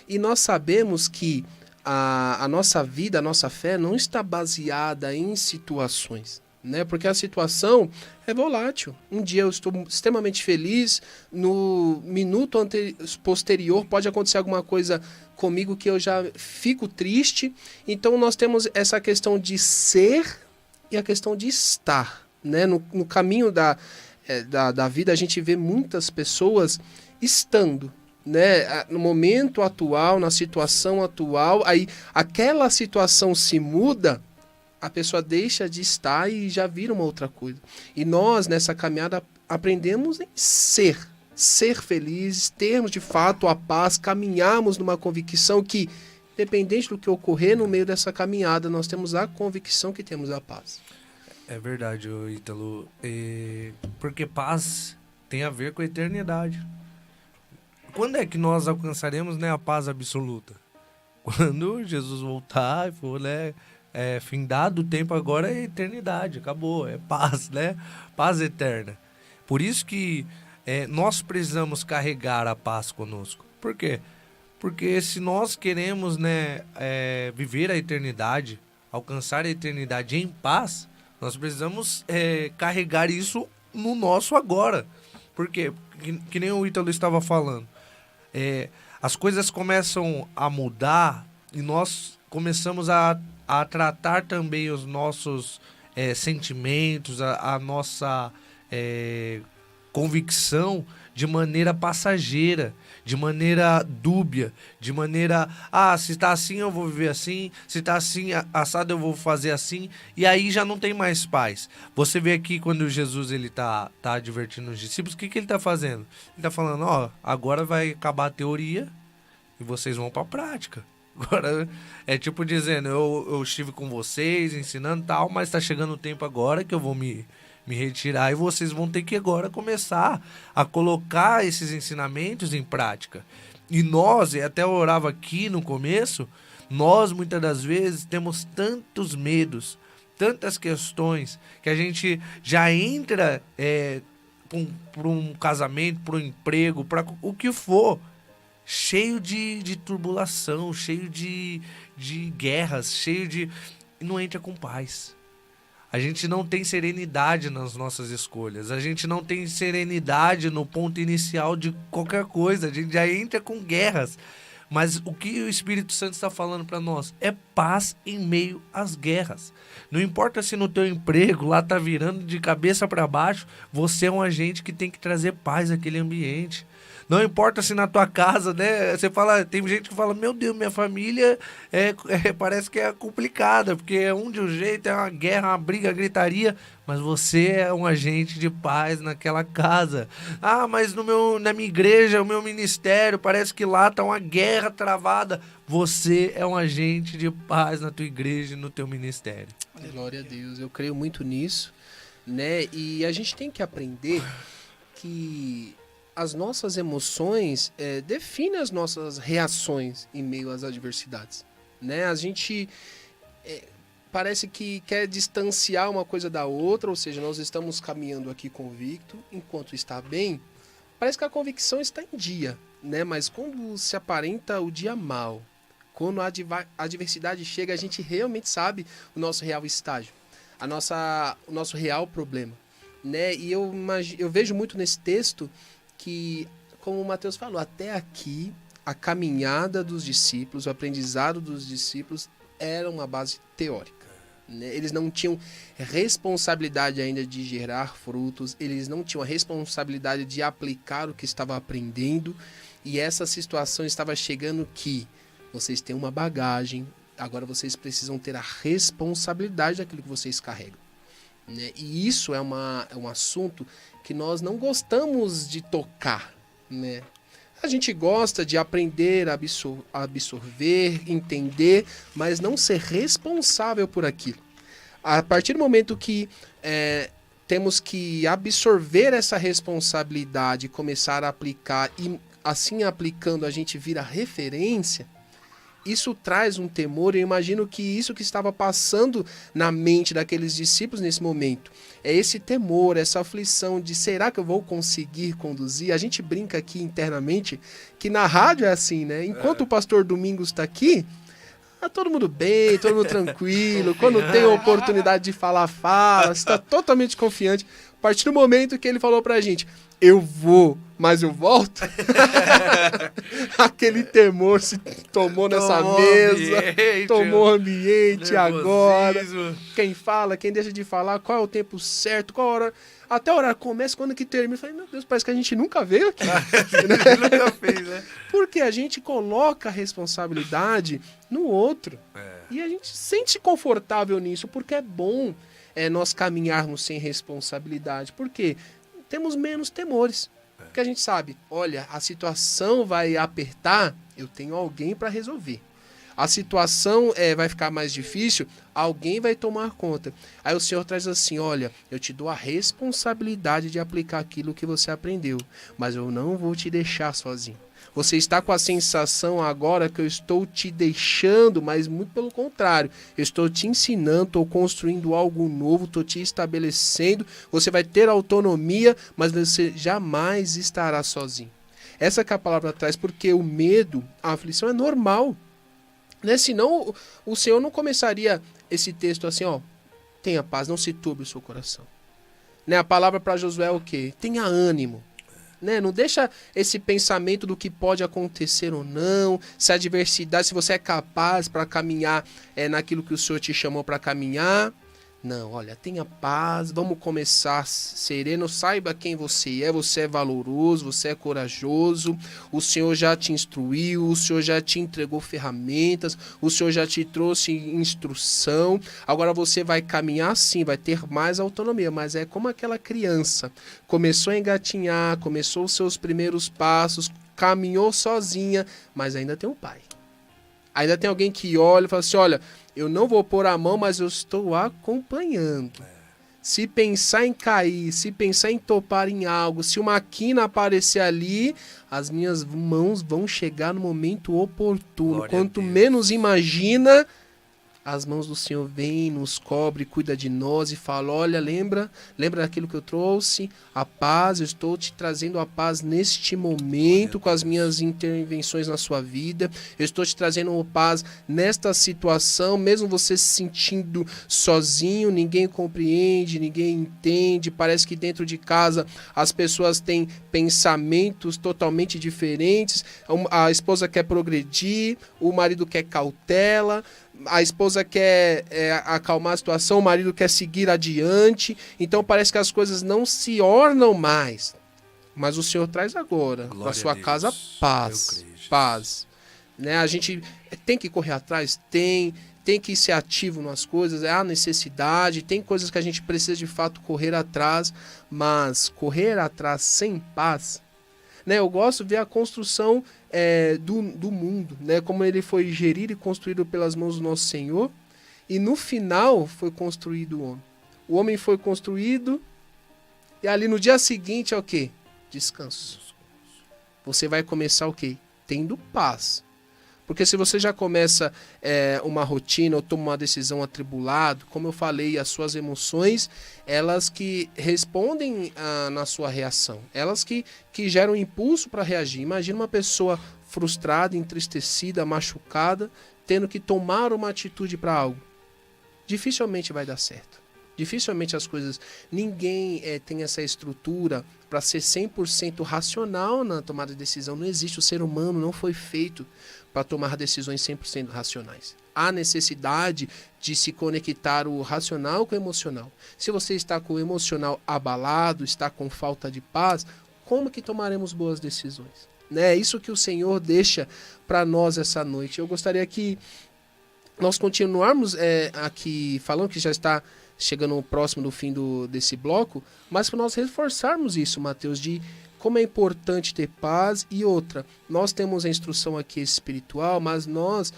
E nós sabemos que a nossa vida, a nossa fé não está baseada em situações, né? Porque a situação é volátil. Um dia eu estou extremamente feliz, no minuto posterior pode acontecer alguma coisa comigo que eu já fico triste. Então nós temos essa questão de ser e a questão de estar, né? No caminho da vida, a gente vê muitas pessoas estando, né? No momento atual, na situação atual, aí aquela situação se muda, a pessoa deixa de estar e já vira uma outra coisa. E nós, nessa caminhada, aprendemos em ser felizes, termos de fato a paz, caminharmos numa convicção que, independente do que ocorrer no meio dessa caminhada, nós temos a convicção que temos a paz. É verdade, Ítalo. Porque paz tem a ver com a eternidade. Quando é que nós alcançaremos, né, a paz absoluta? Quando Jesus voltar e for, né, findado o tempo, agora é eternidade, acabou, é paz, né? Paz eterna. Por isso que nós precisamos carregar a paz conosco. Por quê? Porque se nós queremos, né, viver a eternidade, alcançar a eternidade em paz, nós precisamos carregar isso no nosso agora. Por quê? Que nem o Ítalo estava falando. As coisas começam a mudar e nós começamos a tratar também os nossos sentimentos, a nossa convicção de maneira passageira, de maneira dúbia, de maneira, se tá assim eu vou viver assim, se tá assim assado eu vou fazer assim, e aí já não tem mais paz. Você vê aqui quando Jesus ele tá advertindo os discípulos, o que ele tá fazendo? Ele tá falando, agora vai acabar a teoria e vocês vão pra prática. Agora, é tipo dizendo, eu estive com vocês, ensinando e tal, mas tá chegando o tempo agora que eu vou me retirar e vocês vão ter que agora começar a colocar esses ensinamentos em prática. E nós, e até eu orava aqui no começo, nós muitas das vezes temos tantos medos, tantas questões, que a gente já entra para um casamento, para um emprego, para o que for, cheio de turbulação, cheio de guerras, cheio de... e não entra com paz. A gente não tem serenidade nas nossas escolhas. A gente não tem serenidade no ponto inicial de qualquer coisa. A gente já entra com guerras. Mas o que o Espírito Santo está falando para nós é paz em meio às guerras. Não importa se no teu emprego lá tá virando de cabeça para baixo, você é um agente que tem que trazer paz àquele ambiente. Não importa se na tua casa, né? Você fala, tem gente que fala, meu Deus, minha família parece que é complicada, porque é um de um jeito, é uma guerra, uma briga, gritaria, mas você é um agente de paz naquela casa. Mas na minha igreja, o meu ministério, parece que lá tá uma guerra travada. Você é um agente de paz na tua igreja e no teu ministério. Glória a Deus, eu creio muito nisso, né? E a gente tem que aprender que as nossas emoções definem as nossas reações em meio às adversidades, né? A gente parece que quer distanciar uma coisa da outra, ou seja, nós estamos caminhando aqui convicto, enquanto está bem, parece que a convicção está em dia, né? Mas quando se aparenta o dia mal, quando a adversidade chega, a gente realmente sabe o nosso real estágio, o nosso real problema, né? E eu vejo muito nesse texto que, como o Mateus falou, até aqui a caminhada dos discípulos, o aprendizado dos discípulos era uma base teórica, né? Eles não tinham responsabilidade ainda de gerar frutos, eles não tinham a responsabilidade de aplicar o que estava aprendendo, e essa situação estava chegando que vocês têm uma bagagem, agora vocês precisam ter a responsabilidade daquilo que vocês carregam, né? E isso é um assunto que nós não gostamos de tocar, né? A gente gosta de aprender, absorver, entender, mas não ser responsável por aquilo. A partir do momento que temos que absorver essa responsabilidade e começar a aplicar, e assim aplicando a gente vira referência, isso traz um temor. Eu imagino que isso que estava passando na mente daqueles discípulos nesse momento é esse temor, essa aflição de será que eu vou conseguir conduzir? A gente brinca aqui internamente que na rádio é assim, né? Enquanto o pastor Domingos está aqui, tá todo mundo bem, todo mundo tranquilo. Quando tem a oportunidade de falar, fala, está totalmente confiante. A partir do momento que ele falou pra gente, eu vou, mas eu volto, aquele temor se tomou nessa mesa, tomou o ambiente agora. Quem fala, quem deixa de falar, qual é o tempo certo, qual hora, até a hora começa, quando que termina. Eu falei, meu Deus, parece que a gente nunca veio aqui. Nunca fez, né? Porque a gente coloca a responsabilidade no outro. E a gente se sente confortável nisso, porque é bom nós caminharmos sem responsabilidade. Por quê? Temos menos temores. Porque a gente sabe, olha, a situação vai apertar, eu tenho alguém para resolver. A situação vai ficar mais difícil, alguém vai tomar conta. Aí o Senhor traz assim, olha, eu te dou a responsabilidade de aplicar aquilo que você aprendeu, mas eu não vou te deixar sozinho. Você está com a sensação agora que eu estou te deixando, mas muito pelo contrário. Eu estou te ensinando, estou construindo algo novo, estou te estabelecendo. Você vai ter autonomia, mas você jamais estará sozinho. Essa que a palavra traz, porque o medo, a aflição é normal, né? Senão o Senhor não começaria esse texto assim, ó, tenha paz, não se turbe o seu coração. Né? A palavra para Josué é o quê? Tenha ânimo. Né? Não deixa esse pensamento do que pode acontecer ou não, se a adversidade, se você é capaz para caminhar naquilo que o Senhor te chamou para caminhar. Não, olha, tenha paz, vamos começar sereno, saiba quem você é valoroso, você é corajoso, o Senhor já te instruiu, o Senhor já te entregou ferramentas, o Senhor já te trouxe instrução, agora você vai caminhar sim, vai ter mais autonomia, mas é como aquela criança, começou a engatinhar, começou os seus primeiros passos, caminhou sozinha, mas ainda tem um pai. Ainda tem alguém que olha e fala assim, olha, eu não vou pôr a mão, mas eu estou acompanhando. Se pensar em cair, se pensar em topar em algo, se uma quina aparecer ali, as minhas mãos vão chegar no momento oportuno. Glória Quanto a Deus. menos imagina, as mãos do Senhor vêm, nos cobre, cuida de nós e fala, olha, lembra daquilo que eu trouxe? A paz, eu estou te trazendo a paz neste momento com as minhas intervenções na sua vida. Eu estou te trazendo a paz nesta situação, mesmo você se sentindo sozinho, ninguém compreende, ninguém entende, parece que dentro de casa as pessoas têm pensamentos totalmente diferentes, a esposa quer progredir, o marido quer cautela, a esposa quer acalmar a situação, o marido quer seguir adiante, então parece que as coisas não se ornam mais. Mas o Senhor traz agora Glória para sua a Deus. casa Eu paz. creio, Jesus. Paz. Né? A gente tem que correr atrás? Tem que ser ativo nas coisas, é a necessidade, tem coisas que a gente precisa de fato correr atrás, mas correr atrás sem paz, né? Eu gosto de ver a construção do mundo, né? Como ele foi gerido e construído pelas mãos do nosso Senhor, e no final foi construído o homem. O homem foi construído, e ali no dia seguinte é o quê? Descanso. Você vai começar o quê? Tendo paz. Porque se você já começa uma rotina ou toma uma decisão atribulado, como eu falei, as suas emoções, elas que respondem na sua reação, elas que geram impulso para reagir. Imagina uma pessoa frustrada, entristecida, machucada, tendo que tomar uma atitude para algo. Dificilmente vai dar certo. Dificilmente as coisas... Ninguém tem essa estrutura para ser 100% racional na tomada de decisão. Não existe. O ser humano não foi feito para tomar decisões 100% racionais. Há necessidade de se conectar o racional com o emocional. Se você está com o emocional abalado, está com falta de paz, como que tomaremos boas decisões? É isso que o Senhor deixa para nós essa noite. Eu gostaria que nós continuarmos aqui falando, que já está chegando próximo do fim desse bloco, mas para nós reforçarmos isso, Mateus, de como é importante ter paz. E outra, nós temos a instrução aqui espiritual, mas nós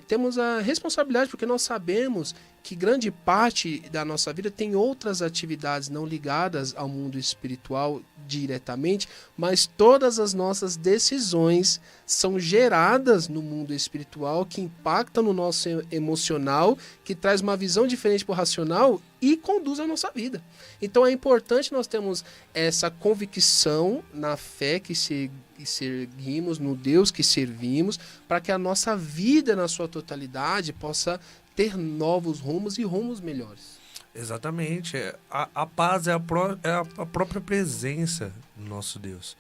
temos a responsabilidade, porque nós sabemos que grande parte da nossa vida tem outras atividades não ligadas ao mundo espiritual diretamente, mas todas as nossas decisões são geradas no mundo espiritual, que impactam no nosso emocional, que traz uma visão diferente para o racional e conduz a nossa vida. Então é importante nós termos essa convicção na fé que seguimos, no Deus que servimos, para que a nossa vida na sua totalidade possa ter novos rumos e rumos melhores. Exatamente. A paz é a própria presença do nosso Deus.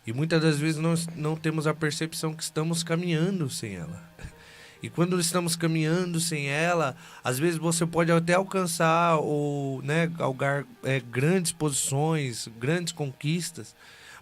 E muitas das vezes nós não temos a percepção que estamos caminhando sem ela. E quando estamos caminhando sem ela, às vezes você pode até alcançar ou galgar grandes posições, grandes conquistas,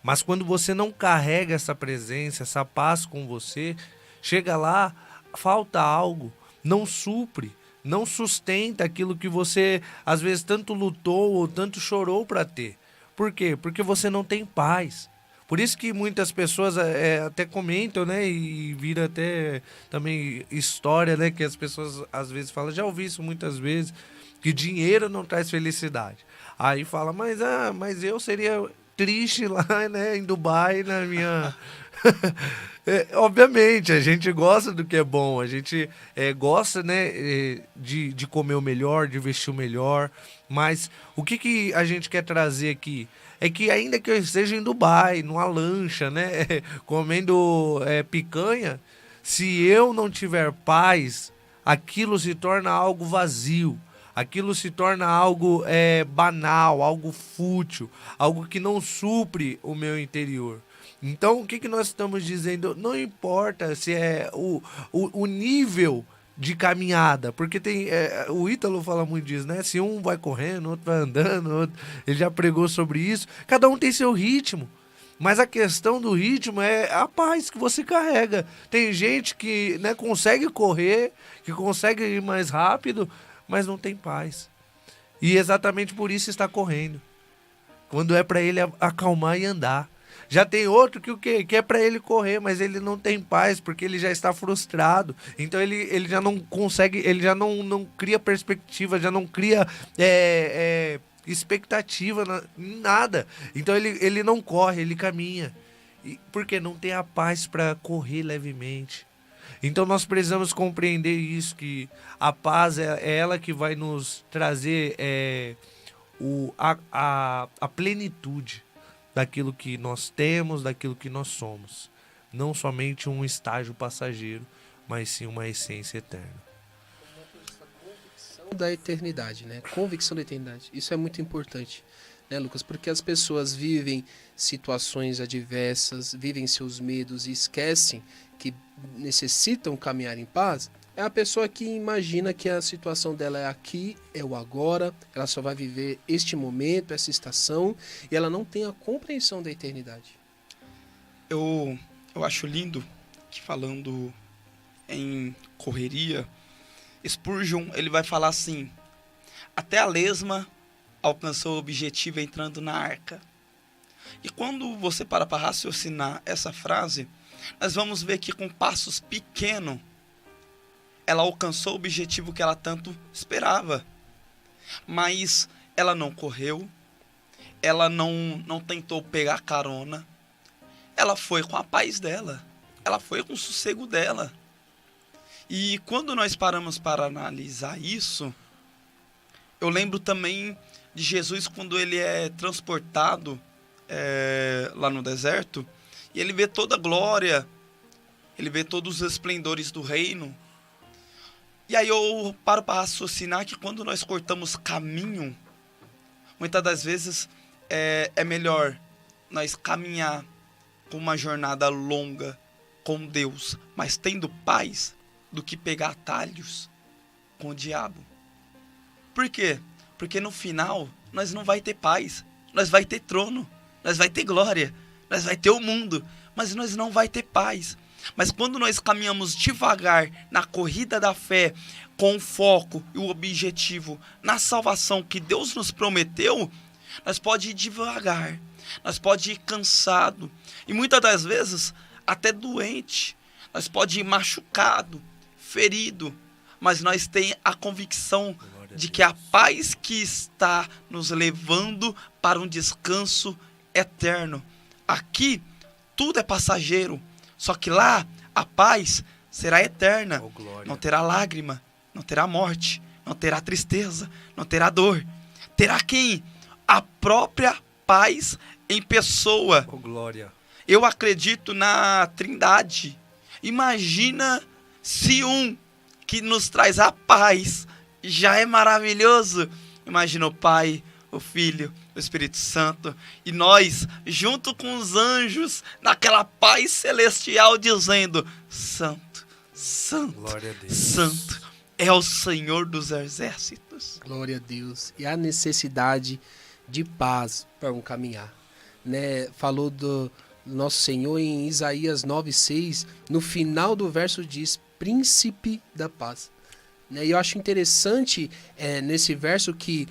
mas quando você não carrega essa presença, essa paz com você, chega lá, falta algo, não supre, não sustenta aquilo que você às vezes tanto lutou ou tanto chorou para ter. Por quê? Porque você não tem paz. Por isso que muitas pessoas até comentam, né, e vira até também história, né, que as pessoas às vezes falam, já ouvi isso muitas vezes, que dinheiro não traz felicidade. Aí fala, mas eu seria triste lá, né, em Dubai, na minha... Obviamente, a gente gosta do que é bom, a gente gosta, né, de comer o melhor, de vestir o melhor, mas o que a gente quer trazer aqui? É que ainda que eu esteja em Dubai, numa lancha, né, comendo picanha, se eu não tiver paz, aquilo se torna algo vazio, aquilo se torna algo banal, algo fútil, algo que não supre o meu interior. Então, o que nós estamos dizendo? Não importa se é o nível de caminhada, porque o Ítalo fala muito disso, né? Se um vai correndo, outro vai andando, ele já pregou sobre isso. Cada um tem seu ritmo, mas a questão do ritmo é a paz que você carrega. Tem gente que, né, consegue correr, que consegue ir mais rápido, mas não tem paz. E exatamente por isso está correndo. Quando é para ele acalmar e andar. Já tem outro que o quê? Que é para ele correr, mas ele não tem paz, porque ele já está frustrado. Então ele já não consegue, ele já não cria perspectiva, já não cria expectativa em nada. Então ele não corre, ele caminha. Porque não tem a paz para correr levemente. Então nós precisamos compreender isso, que a paz é ela que vai nos trazer a plenitude daquilo que nós temos, daquilo que nós somos. Não somente um estágio passageiro, mas sim uma essência eterna. Convicção da eternidade, né? Convicção da eternidade. Isso é muito importante, né, Lucas? Porque as pessoas vivem situações adversas, vivem seus medos e esquecem que necessitam caminhar em paz. É a pessoa que imagina que a situação dela é aqui, é o agora, ela só vai viver este momento, essa estação, e ela não tem a compreensão da eternidade. Eu acho lindo que, falando em correria, Spurgeon, ele vai falar assim: até a lesma alcançou o objetivo entrando na arca. E quando você para raciocinar essa frase, nós vamos ver que com passos pequenos ela alcançou o objetivo que ela tanto esperava. Mas ela não correu, ela não tentou pegar carona, ela foi com a paz dela, ela foi com o sossego dela. E quando nós paramos para analisar isso, eu lembro também de Jesus quando ele é transportado lá no deserto, e ele vê toda a glória, ele vê todos os esplendores do reino. E aí eu paro para raciocinar que quando nós cortamos caminho, muitas das vezes é melhor nós caminhar com uma jornada longa com Deus, mas tendo paz, do que pegar atalhos com o diabo. Por quê? Porque no final nós não vai ter paz, nós vai ter trono, nós vai ter glória, nós vai ter o mundo, mas nós não vai ter paz. Mas quando nós caminhamos devagar na corrida da fé, com o foco e o objetivo na salvação que Deus nos prometeu, nós pode ir devagar, nós pode ir cansado, e muitas das vezes até doente, nós pode ir machucado, ferido, mas nós temos a convicção de que a paz que está nos levando para um descanso eterno. Aqui tudo é passageiro, só que lá a paz será eterna. Não terá lágrima, não terá morte, não terá tristeza, não terá dor. Terá quem? A própria paz em pessoa. Oh, glória. Eu acredito na Trindade. Imagina se um que nos traz a paz já é maravilhoso. Imagina o Pai, o Filho, o Espírito Santo, e nós, junto com os anjos, naquela paz celestial, dizendo: Santo, Santo, Glória a Deus. Santo é o Senhor dos exércitos. Glória a Deus. E a necessidade de paz para um caminhar, né? Falou do nosso Senhor em Isaías 9:6, no final do verso diz: Príncipe da paz. Né? E eu acho interessante nesse verso que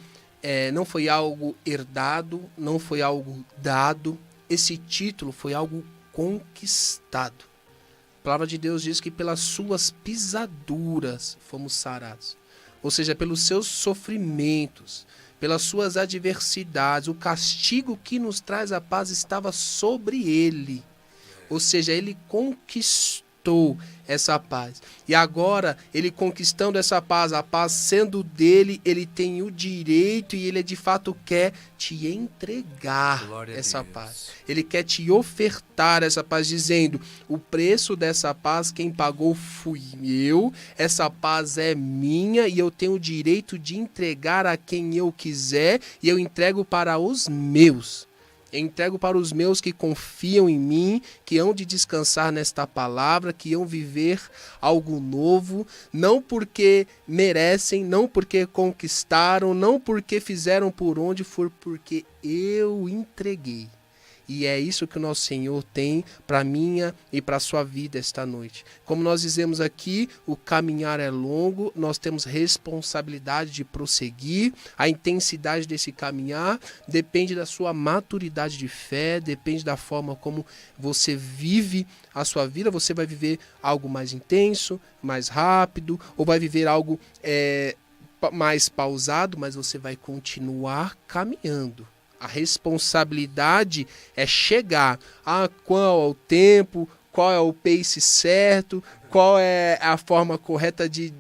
não foi algo herdado, não foi algo dado, esse título foi algo conquistado. A palavra de Deus diz que pelas suas pisaduras fomos sarados. Ou seja, pelos seus sofrimentos, pelas suas adversidades, o castigo que nos traz a paz estava sobre ele. Ou seja, ele conquistou essa paz. E agora, ele conquistando essa paz, a paz sendo dele, ele tem o direito e ele de fato quer te entregar Glória a essa Deus. paz. Ele quer te ofertar essa paz, dizendo: o preço dessa paz, quem pagou fui eu, essa paz é minha e eu tenho o direito de entregar a quem eu quiser e eu entrego para os meus. Eu entrego para os meus que confiam em mim, que hão de descansar nesta palavra, que hão viver algo novo, não porque merecem, não porque conquistaram, não porque fizeram por onde for, porque eu entreguei. E é isso que o nosso Senhor tem para a minha e para a sua vida esta noite. Como nós dizemos aqui, o caminhar é longo, nós temos responsabilidade de prosseguir. A intensidade desse caminhar depende da sua maturidade de fé, depende da forma como você vive a sua vida. Você vai viver algo mais intenso, mais rápido, ou vai viver algo mais pausado, mas você vai continuar caminhando. A responsabilidade é chegar a qual é o tempo, qual é o pace certo, qual é a forma correta de...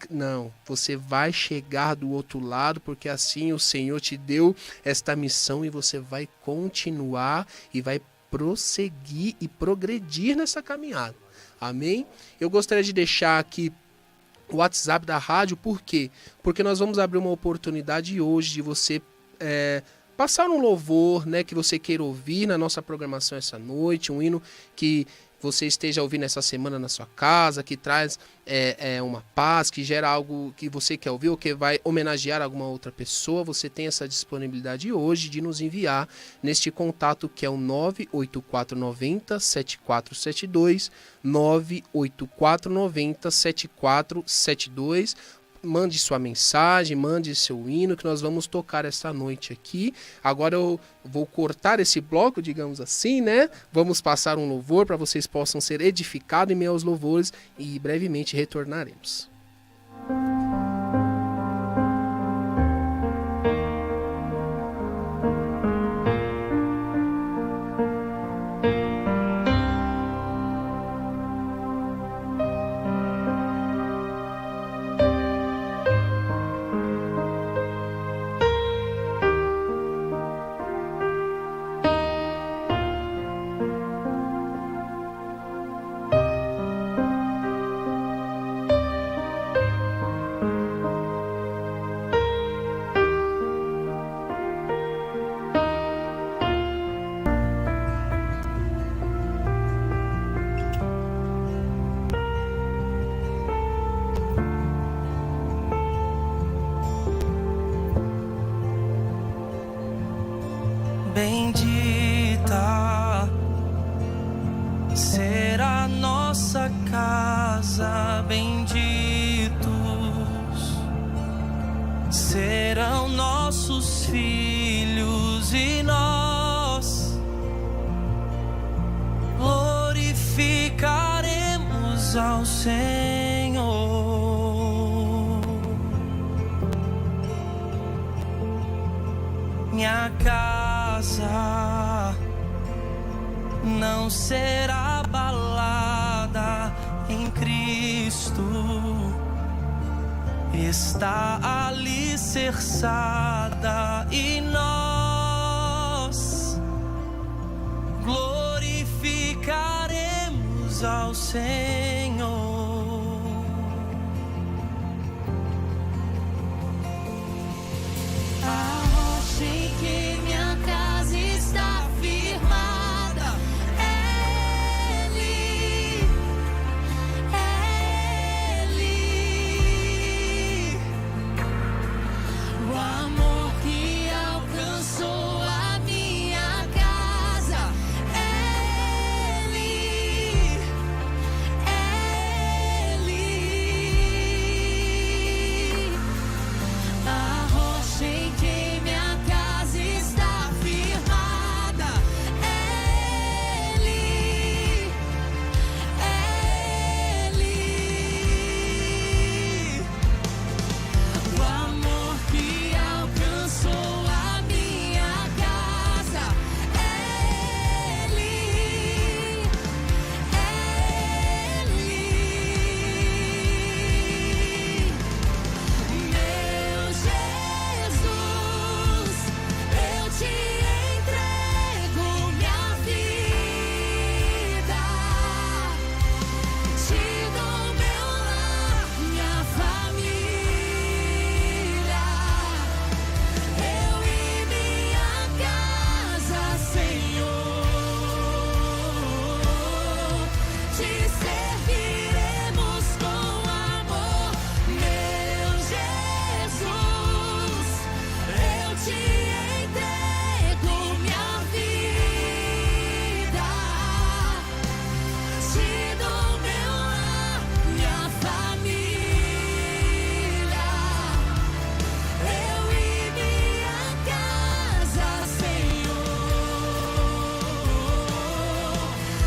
Não, você vai chegar do outro lado, porque assim o Senhor te deu esta missão e você vai continuar e vai prosseguir e progredir nessa caminhada. Amém? Eu gostaria de deixar aqui o WhatsApp da rádio, por quê? Porque nós vamos abrir uma oportunidade hoje de você... passar um louvor, né, que você queira ouvir na nossa programação essa noite, um hino que você esteja ouvindo essa semana na sua casa, que traz uma paz, que gera algo que você quer ouvir ou que vai homenagear alguma outra pessoa. Você tem essa disponibilidade hoje de nos enviar neste contato que é o 98490-7472, 98490-7472. Mande sua mensagem, mande seu hino que nós vamos tocar esta noite aqui. Agora eu vou cortar esse bloco, digamos assim, né? Vamos passar um louvor para vocês possam ser edificados em meio aos louvores e brevemente retornaremos. Bendita será nossa casa, benditos serão nossos filhos e nós glorificaremos ao Senhor. Minha casa não será abalada em Cristo, está alicerçada e nós glorificaremos ao Senhor. A rocha em que minha casa está firmada é Ele, é Ele. O amor que alcançou a minha casa é Ele, é te entrego minha vida, te dou meu lar, minha família, eu e minha casa, Senhor,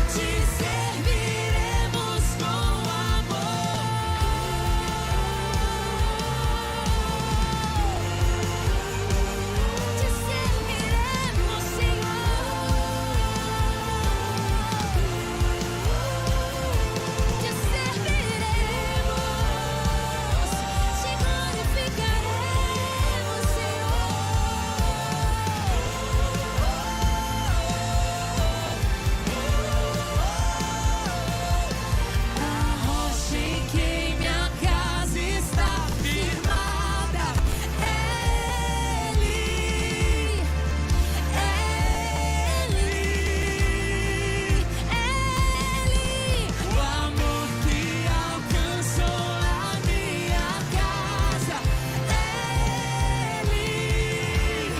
te serviremos com amor. Te serviremos, Senhor. Te serviremos, te glorificaremos, Senhor. A rocha em que minha casa está firmada é Ele, o amor que alcançou a minha casa é Ele, meu Jesus,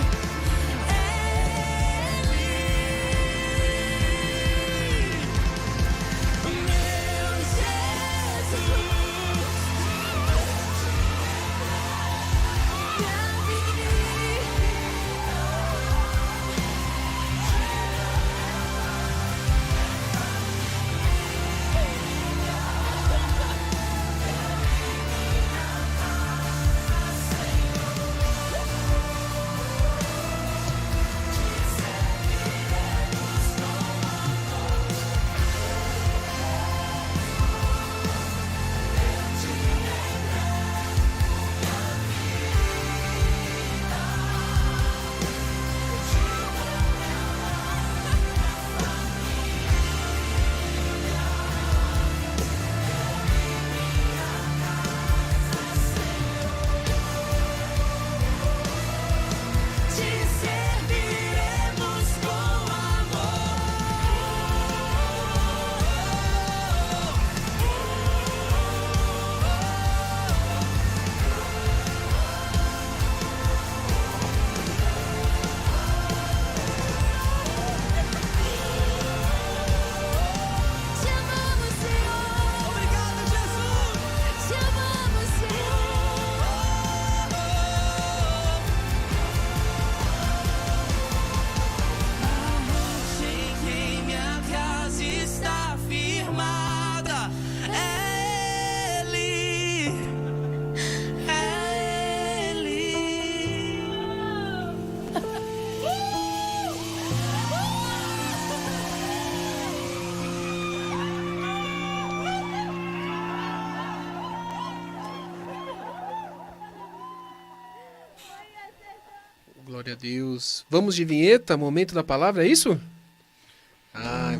minha vida. Te serviremos com Te amamos, Senhor. Obrigado, Jesus. Te amamos, Senhor. A rocha em que minha casa está firmada é Ele, Glória a Deus. Vamos de vinheta, momento da palavra, é isso?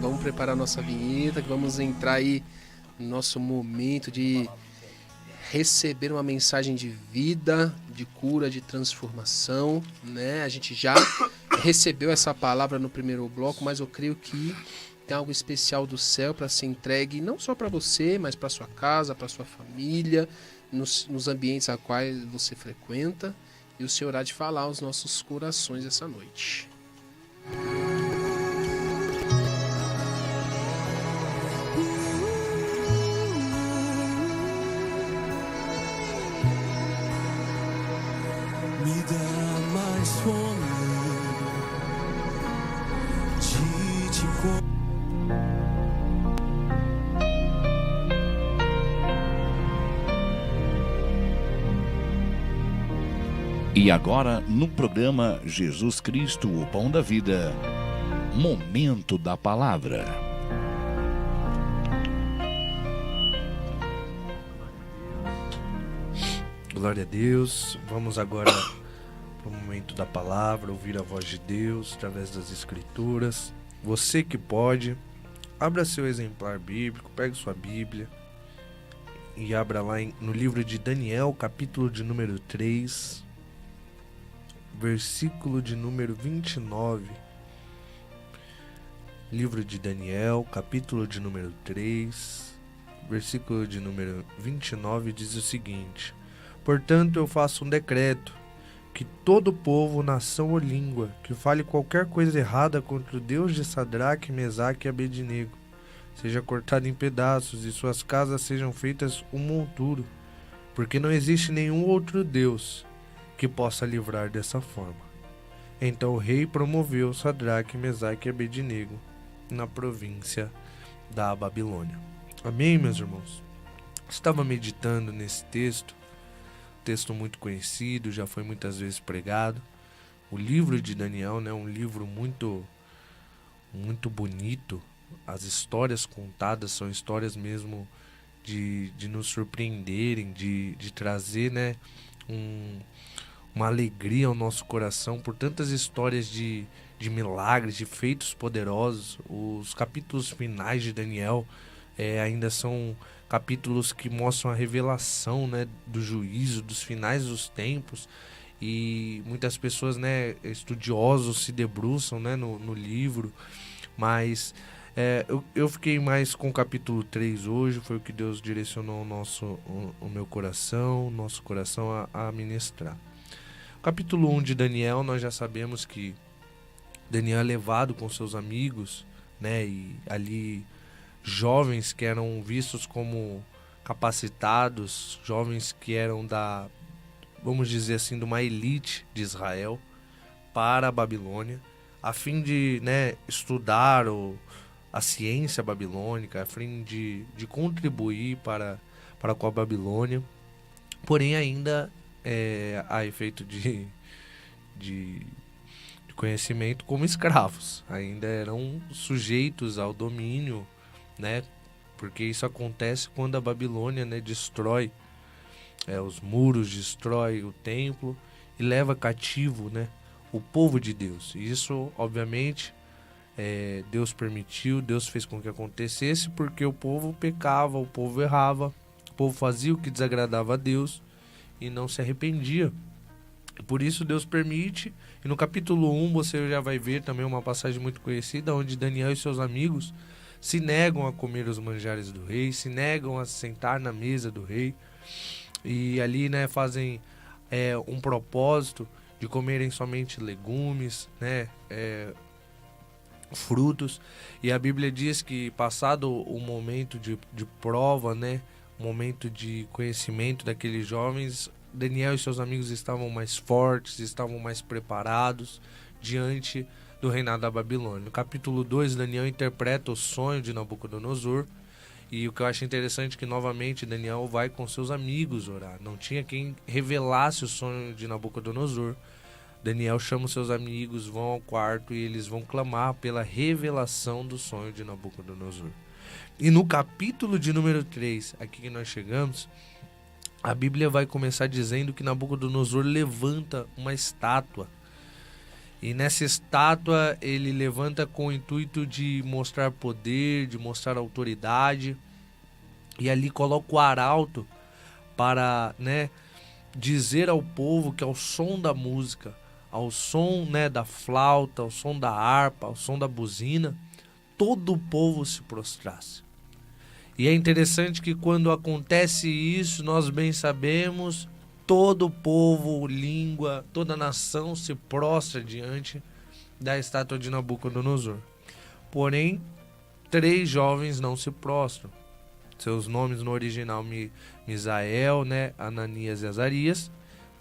Vamos preparar nossa vinheta, que vamos entrar aí no nosso momento de receber uma mensagem de vida, de cura, de transformação, né? A gente já recebeu essa palavra no primeiro bloco, mas eu creio que tem algo especial do céu para ser entregue, não só para você, mas para sua casa, para sua família, nos ambientes a quais você frequenta. E o Senhor há de falar aos nossos corações essa noite. Me dá mais fome de te encontrar. E agora, no programa Jesus Cristo, o Pão da Vida, Momento da Palavra. Glória a Deus. Vamos agora para o momento da palavra, ouvir a voz de Deus através das Escrituras. Você que pode, abra seu exemplar bíblico, pegue sua Bíblia e abra lá no livro de Daniel, capítulo de número 3, versículo de número 29. Livro de Daniel, capítulo de número 3, versículo de número 29, diz o seguinte: Portanto, eu faço um decreto que todo povo, nação ou língua que fale qualquer coisa errada contra o Deus de Sadraque, Mesaque e Abednego seja cortado em pedaços e suas casas sejam feitas um monturo, porque não existe nenhum outro Deus que possa livrar dessa forma. Então o rei promoveu Sadraque, Mesaque e Abednego na província da Babilônia. Amém, meus irmãos? Estava meditando nesse texto muito conhecido, já foi muitas vezes pregado. O livro de Daniel, né, um livro muito bonito. As histórias contadas são histórias mesmo de nos surpreenderem, de trazer, né, uma alegria ao nosso coração por tantas histórias de milagres, de feitos poderosos. Os capítulos finais de Daniel ainda são capítulos que mostram a revelação, né, do juízo, dos finais dos tempos. E muitas pessoas, né, estudiosos se debruçam, né, no livro. Mas eu fiquei mais com o capítulo 3 hoje. Foi o que Deus direcionou o meu coração, o nosso coração a ministrar. Capítulo 1 de Daniel, nós já sabemos que Daniel é levado com seus amigos, né, e ali jovens que eram vistos como capacitados, jovens que eram vamos dizer assim, de uma elite de Israel, para a Babilônia, a fim de, né, estudar a ciência babilônica, a fim de contribuir para com a Babilônia, porém ainda a efeito de conhecimento como escravos, ainda eram sujeitos ao domínio, né? Porque isso acontece quando a Babilônia, né, destrói os muros, destrói o templo e leva cativo, né, o povo de Deus. E isso, obviamente, Deus permitiu, Deus fez com que acontecesse, porque o povo pecava, o povo errava, o povo fazia o que desagradava a Deus e não se arrependia. E por isso Deus permite. E no capítulo 1 você já vai ver também uma passagem muito conhecida, onde Daniel e seus amigos se negam a comer os manjares do rei, se negam a sentar na mesa do rei. E ali, né, fazem um propósito de comerem somente legumes, né, frutos. E a Bíblia diz que, passado o momento de prova, né, o momento de conhecimento daqueles jovens, Daniel e seus amigos estavam mais fortes, estavam mais preparados diante do reinado da Babilônia. No capítulo 2, Daniel interpreta o sonho de Nabucodonosor. E o que eu acho interessante é que, novamente, Daniel vai com seus amigos orar. Não tinha quem revelasse o sonho de Nabucodonosor. Daniel chama os seus amigos, vão ao quarto e eles vão clamar pela revelação do sonho de Nabucodonosor. E no capítulo de número 3, aqui que nós chegamos, a Bíblia vai começar dizendo que Nabucodonosor levanta uma estátua. E nessa estátua ele levanta com o intuito de mostrar poder, de mostrar autoridade. E ali coloca o arauto para, né, dizer ao povo que ao som da música, ao som, né, da flauta, ao som da harpa, ao som da buzina, todo o povo se prostrasse. E é interessante que quando acontece isso, nós bem sabemos, todo o povo, língua, toda a nação se prostra diante da estátua de Nabucodonosor. Porém, 3 jovens não se prostram. Seus nomes no original, Misael, né, Ananias e Azarias.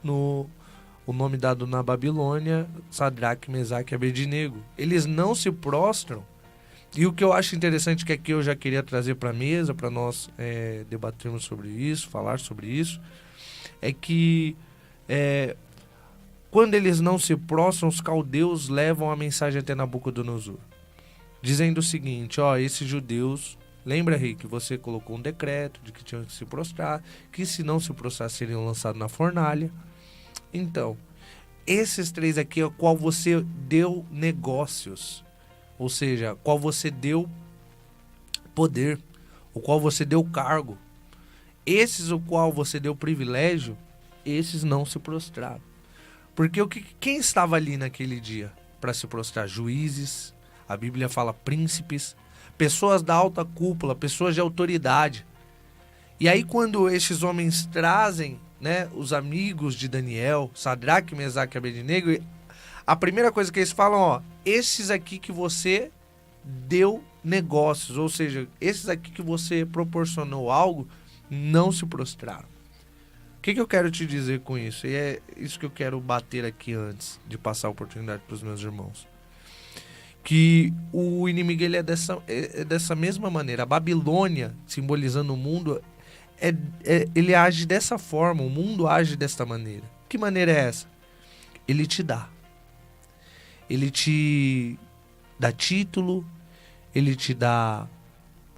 O nome dado na Babilônia, Sadraque, Mesaque e Abednego. Eles não se prostram. E o que eu acho interessante, que aqui eu já queria trazer para a mesa, para nós debatermos sobre isso, falar sobre isso, é que quando eles não se prostram, os caldeus levam a mensagem até Nabucodonosor, dizendo o seguinte: ó, esses judeus, lembra, rei, que você colocou um decreto de que tinham que se prostrar, que se não se prostrar seriam lançados na fornalha. Então, esses 3 aqui, ao qual você deu negócios, ou seja, qual você deu poder, o qual você deu cargo, esses o qual você deu privilégio, esses não se prostraram. Porque quem estava ali naquele dia para se prostrar? Juízes, a Bíblia fala príncipes, pessoas da alta cúpula, pessoas de autoridade. E aí quando esses homens trazem né, os amigos de Daniel, Sadraque, Mesaque e Abednego, a primeira coisa que eles falam, ó, esses aqui que você deu negócios, ou seja, esses aqui que você proporcionou algo, não se prostraram. O que eu quero te dizer com isso? E é isso que eu quero bater aqui antes de passar a oportunidade para os meus irmãos. Que o inimigo ele é dessa mesma maneira. A Babilônia, simbolizando o mundo, ele age dessa forma, o mundo age dessa maneira. Que maneira é essa? Ele te dá. Ele te dá título, ele te dá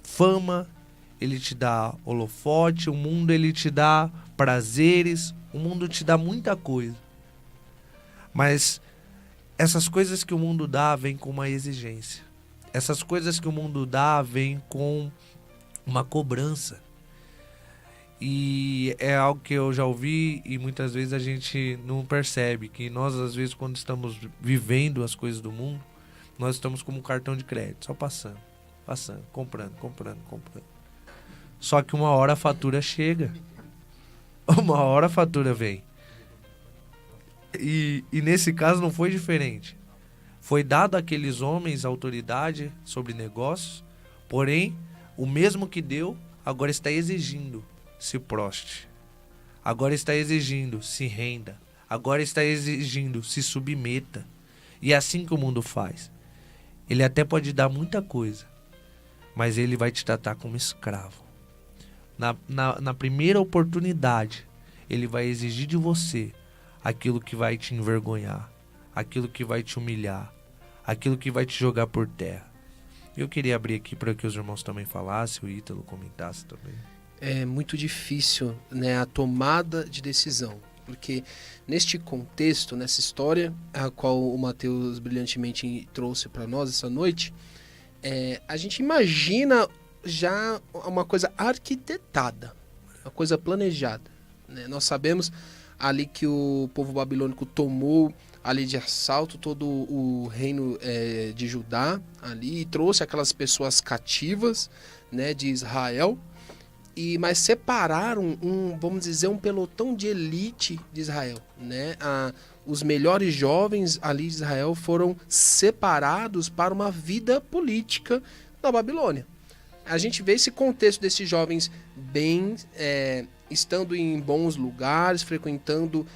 fama, ele te dá holofote, o mundo ele te dá prazeres, o mundo te dá muita coisa. Mas essas coisas que o mundo dá vêm com uma exigência. Essas coisas que o mundo dá vêm com uma cobrança. E é algo que eu já ouvi e muitas vezes a gente não percebe. Que nós, às vezes, quando estamos vivendo as coisas do mundo, nós estamos como um cartão de crédito, só passando, comprando. Só que uma hora a fatura chega. Uma hora a fatura vem. E nesse caso não foi diferente. Foi dado àqueles homens autoridade sobre negócios, porém, o mesmo que deu, agora está exigindo se proste. Agora está exigindo se renda. Agora está exigindo se submeta. E é assim que o mundo faz. Ele até pode dar muita coisa, mas ele vai te tratar como escravo. Na primeira oportunidade, ele vai exigir de você aquilo que vai te envergonhar, aquilo que vai te humilhar, aquilo que vai te jogar por terra. Eu queria abrir aqui para que os irmãos também falassem, o Ítalo comentasse também. É muito difícil, né, a tomada de decisão, porque neste contexto, nessa história, a qual o Mateus brilhantemente trouxe para nós essa noite, a gente imagina já uma coisa arquitetada, uma coisa planejada, né? Nós sabemos ali que o povo babilônico tomou ali de assalto todo o reino de Judá ali e trouxe aquelas pessoas cativas, né, de Israel, mas separaram vamos dizer, um pelotão de elite de Israel, né? Os melhores jovens ali de Israel foram separados para uma vida política na Babilônia. A gente vê esse contexto desses jovens bem, estando em bons lugares, frequentando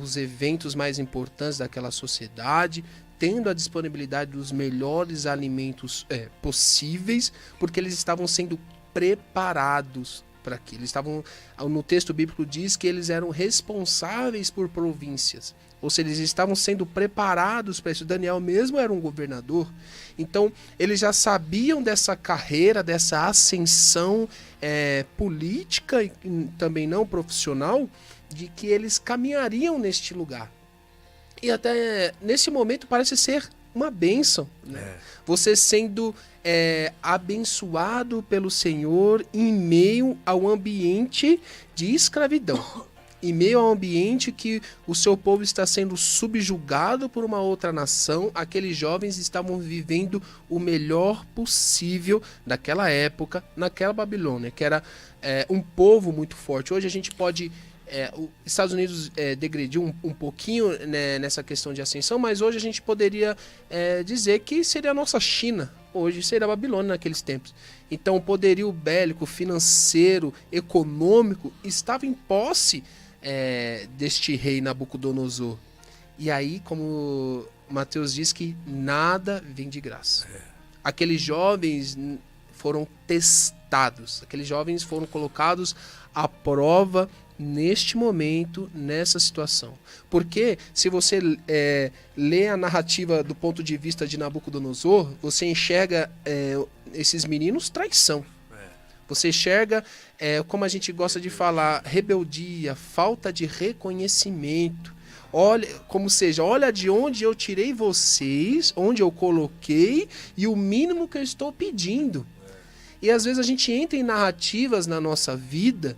os eventos mais importantes daquela sociedade, tendo a disponibilidade dos melhores alimentos possíveis, porque eles estavam sendo preparados para aquilo. No texto bíblico diz que eles eram responsáveis por províncias, ou seja, eles estavam sendo preparados para isso. Daniel mesmo era um governador, então eles já sabiam dessa carreira, dessa ascensão política e também não profissional, de que eles caminhariam neste lugar. E até nesse momento parece ser uma bênção, né? Você sendo abençoado pelo Senhor em meio ao ambiente de escravidão, em meio ao ambiente que o seu povo está sendo subjugado por uma outra nação. Aqueles jovens estavam vivendo o melhor possível daquela época, naquela Babilônia, que era um povo muito forte. Hoje a gente pode... os Estados Unidos degrediu um pouquinho, né, nessa questão de ascensão, mas hoje a gente poderia dizer que seria a nossa China, hoje seria a Babilônia naqueles tempos. Então o poderio bélico, financeiro, econômico estava em posse deste rei Nabucodonosor. E aí, como Mateus diz, que nada vem de graça. Aqueles jovens foram testados, aqueles jovens foram colocados à prova neste momento, nessa situação. Porque se você lê a narrativa do ponto de vista de Nabucodonosor, você enxerga esses meninos traição. Você enxerga, como a gente gosta de falar, rebeldia, falta de reconhecimento. Olha de onde eu tirei vocês, onde eu coloquei e o mínimo que eu estou pedindo. E às vezes a gente entra em narrativas na nossa vida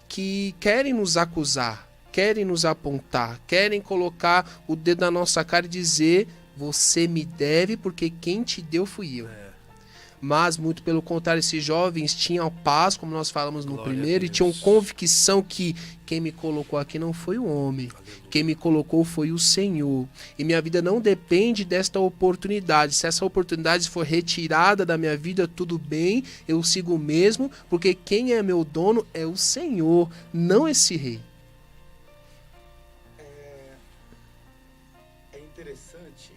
que querem nos acusar, querem nos apontar, querem colocar o dedo na nossa cara e dizer: você me deve porque quem te deu fui eu. mas muito pelo contrário, esses jovens tinham paz, como nós falamos no Glória a primeiro, e Deus. tinham convicção que quem me colocou aqui não foi o homem, quem me colocou foi o Senhor. E minha vida não depende desta oportunidade. Se essa oportunidade for retirada da minha vida, tudo bem, eu sigo o mesmo, porque quem é meu dono é o Senhor, não esse rei. É interessante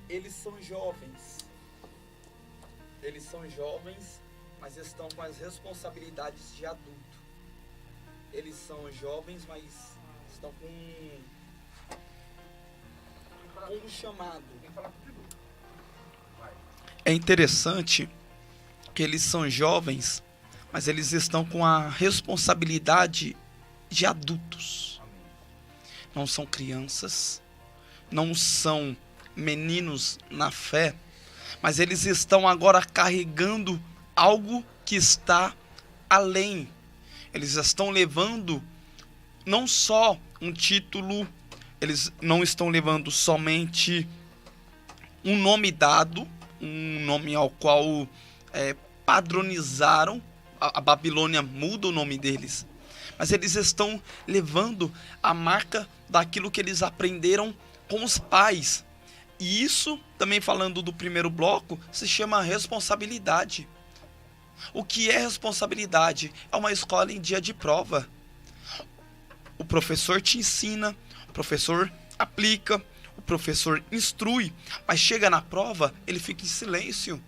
que eles são jovens. Eles são jovens, mas estão com as responsabilidades de adulto. Eles são jovens, mas estão com um chamado. É interessante que eles são jovens, mas eles estão com a responsabilidade de adultos. Não são crianças, não são meninos na fé, mas eles estão agora carregando algo que está além. Eles estão levando não só um título, eles não estão levando somente um nome dado, um nome ao qual padronizaram. A Babilônia muda o nome deles, mas eles estão levando a marca daquilo que eles aprenderam com os pais. E isso, também falando do primeiro bloco, se chama responsabilidade. O que é responsabilidade? É uma escola em dia de prova. O professor te ensina, o professor aplica, o professor instrui, mas chega na prova, ele fica em silêncio.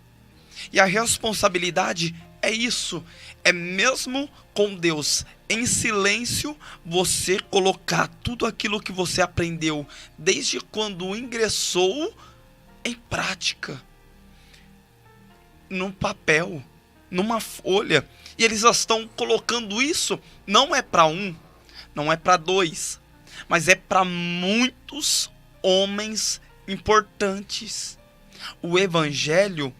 E a responsabilidade é isso, é mesmo com Deus em silêncio, você colocar tudo aquilo que você aprendeu desde quando ingressou em prática, num papel, numa folha. E eles estão colocando isso, não é para um, não é para dois, mas é para muitos homens importantes. O evangelho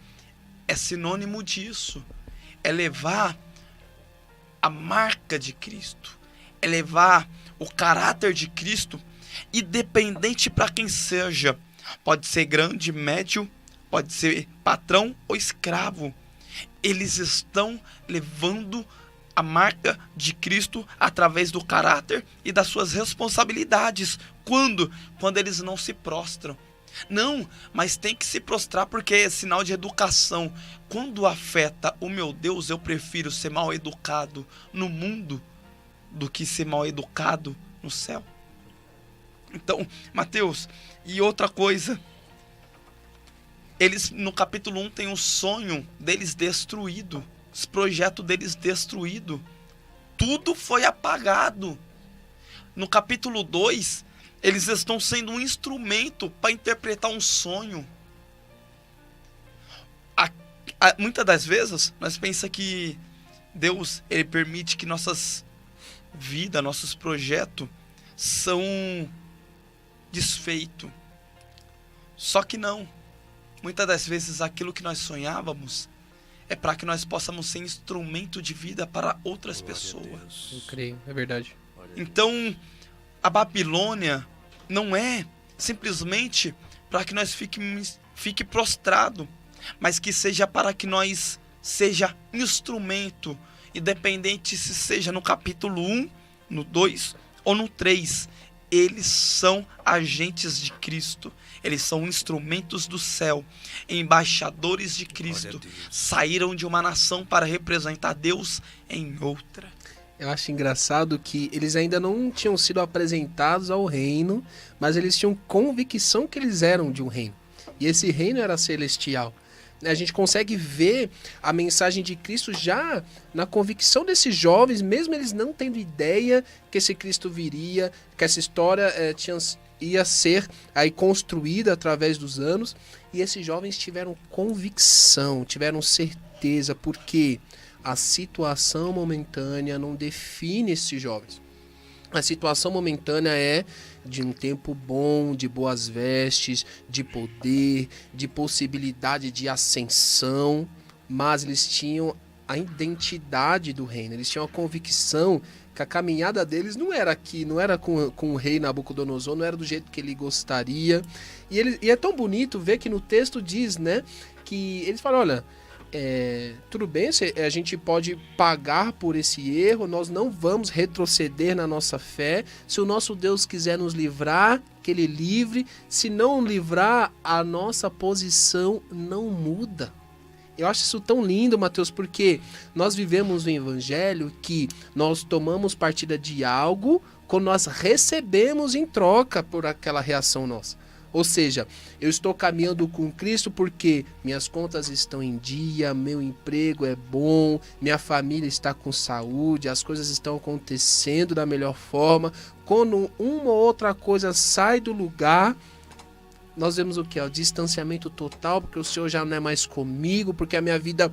é sinônimo disso. É levar a marca de Cristo, é levar o caráter de Cristo, independente para quem seja. Pode ser grande, médio, pode ser patrão ou escravo. Eles estão levando a marca de Cristo através do caráter e das suas responsabilidades. Quando eles não se prostram. Não, mas tem que se prostrar porque é sinal de educação. Quando afeta o meu Deus, eu prefiro ser mal educado no mundo do que ser mal educado no céu. Então, Mateus, e outra coisa, eles no capítulo 1 tem o sonho deles destruído, os projetos deles destruído, tudo foi apagado. No capítulo 2, eles estão sendo um instrumento para interpretar um sonho. Muitas das vezes, nós pensamos que Deus, ele permite que nossas vidas, nossos projetos são desfeitos. Só que não. Muitas das vezes, aquilo que nós sonhávamos é para que nós possamos ser instrumento de vida para outras pessoas. Eu creio, é verdade. Então, a Babilônia não é simplesmente para que nós fique prostrado, mas que seja para que nós seja instrumento, independente se seja no capítulo 1, no 2 ou no 3. Eles são agentes de Cristo, eles são instrumentos do céu, embaixadores de Cristo, saíram de uma nação para representar Deus em outra. Eu acho engraçado que eles ainda não tinham sido apresentados ao reino, mas eles tinham convicção que eles eram de um reino. E esse reino era celestial. A gente consegue ver a mensagem de Cristo já na convicção desses jovens, mesmo eles não tendo ideia que esse Cristo viria, que essa história ia ser aí construída através dos anos. E esses jovens tiveram convicção, tiveram certeza, porque a situação momentânea não define esses jovens. A situação momentânea é de um tempo bom, de boas vestes, de poder, de possibilidade de ascensão, mas eles tinham a identidade do reino, eles tinham a convicção que a caminhada deles não era aqui, não era com o rei Nabucodonosor, não era do jeito que ele gostaria. E é tão bonito ver que no texto diz, né, que eles falam, olha, tudo bem, a gente pode pagar por esse erro, nós não vamos retroceder na nossa fé. Se o nosso Deus quiser nos livrar, que Ele livre. Se não livrar, a nossa posição não muda. Eu acho isso tão lindo, Mateus, porque nós vivemos um evangelho que nós tomamos partida de algo quando nós recebemos em troca por aquela reação nossa. Ou seja, eu estou caminhando com Cristo porque minhas contas estão em dia, meu emprego é bom, minha família está com saúde, as coisas estão acontecendo da melhor forma. Quando uma ou outra coisa sai do lugar, nós vemos o que? O distanciamento total, porque o Senhor já não é mais comigo, porque a minha vida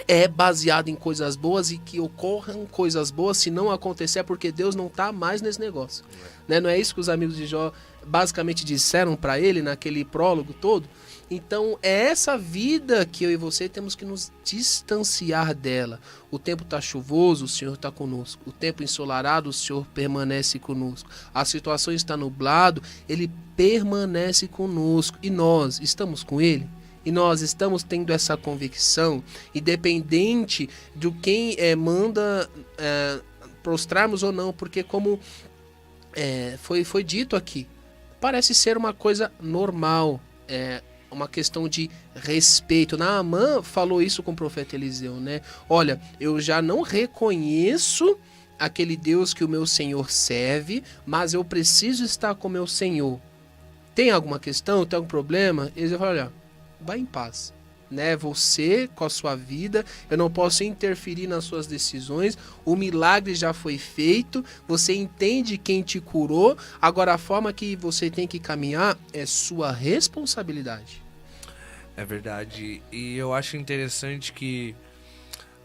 é baseada em coisas boas e que ocorram coisas boas. Se não acontecer é porque Deus não está mais nesse negócio. Né? Não é isso que os amigos de Jó basicamente disseram para ele naquele prólogo todo? Então é essa vida que eu e você temos que nos distanciar dela. O tempo está chuvoso, o Senhor está conosco. O tempo ensolarado, o Senhor permanece conosco. A situação está nublado, Ele permanece conosco. E nós estamos com Ele? E nós estamos tendo essa convicção, independente de quem manda prostrarmos ou não, porque como foi dito aqui, parece ser uma coisa normal, uma questão de respeito. Naamã falou isso com o profeta Eliseu, né? Olha, eu já não reconheço aquele Deus que o meu Senhor serve, mas eu preciso estar com o meu Senhor. Tem alguma questão? Tem algum problema? Eliseu falou, olha, vai em paz, né? Você com a sua vida, eu não posso interferir nas suas decisões, o milagre já foi feito, você entende quem te curou, agora a forma que você tem que caminhar é sua responsabilidade. É verdade, e eu acho interessante que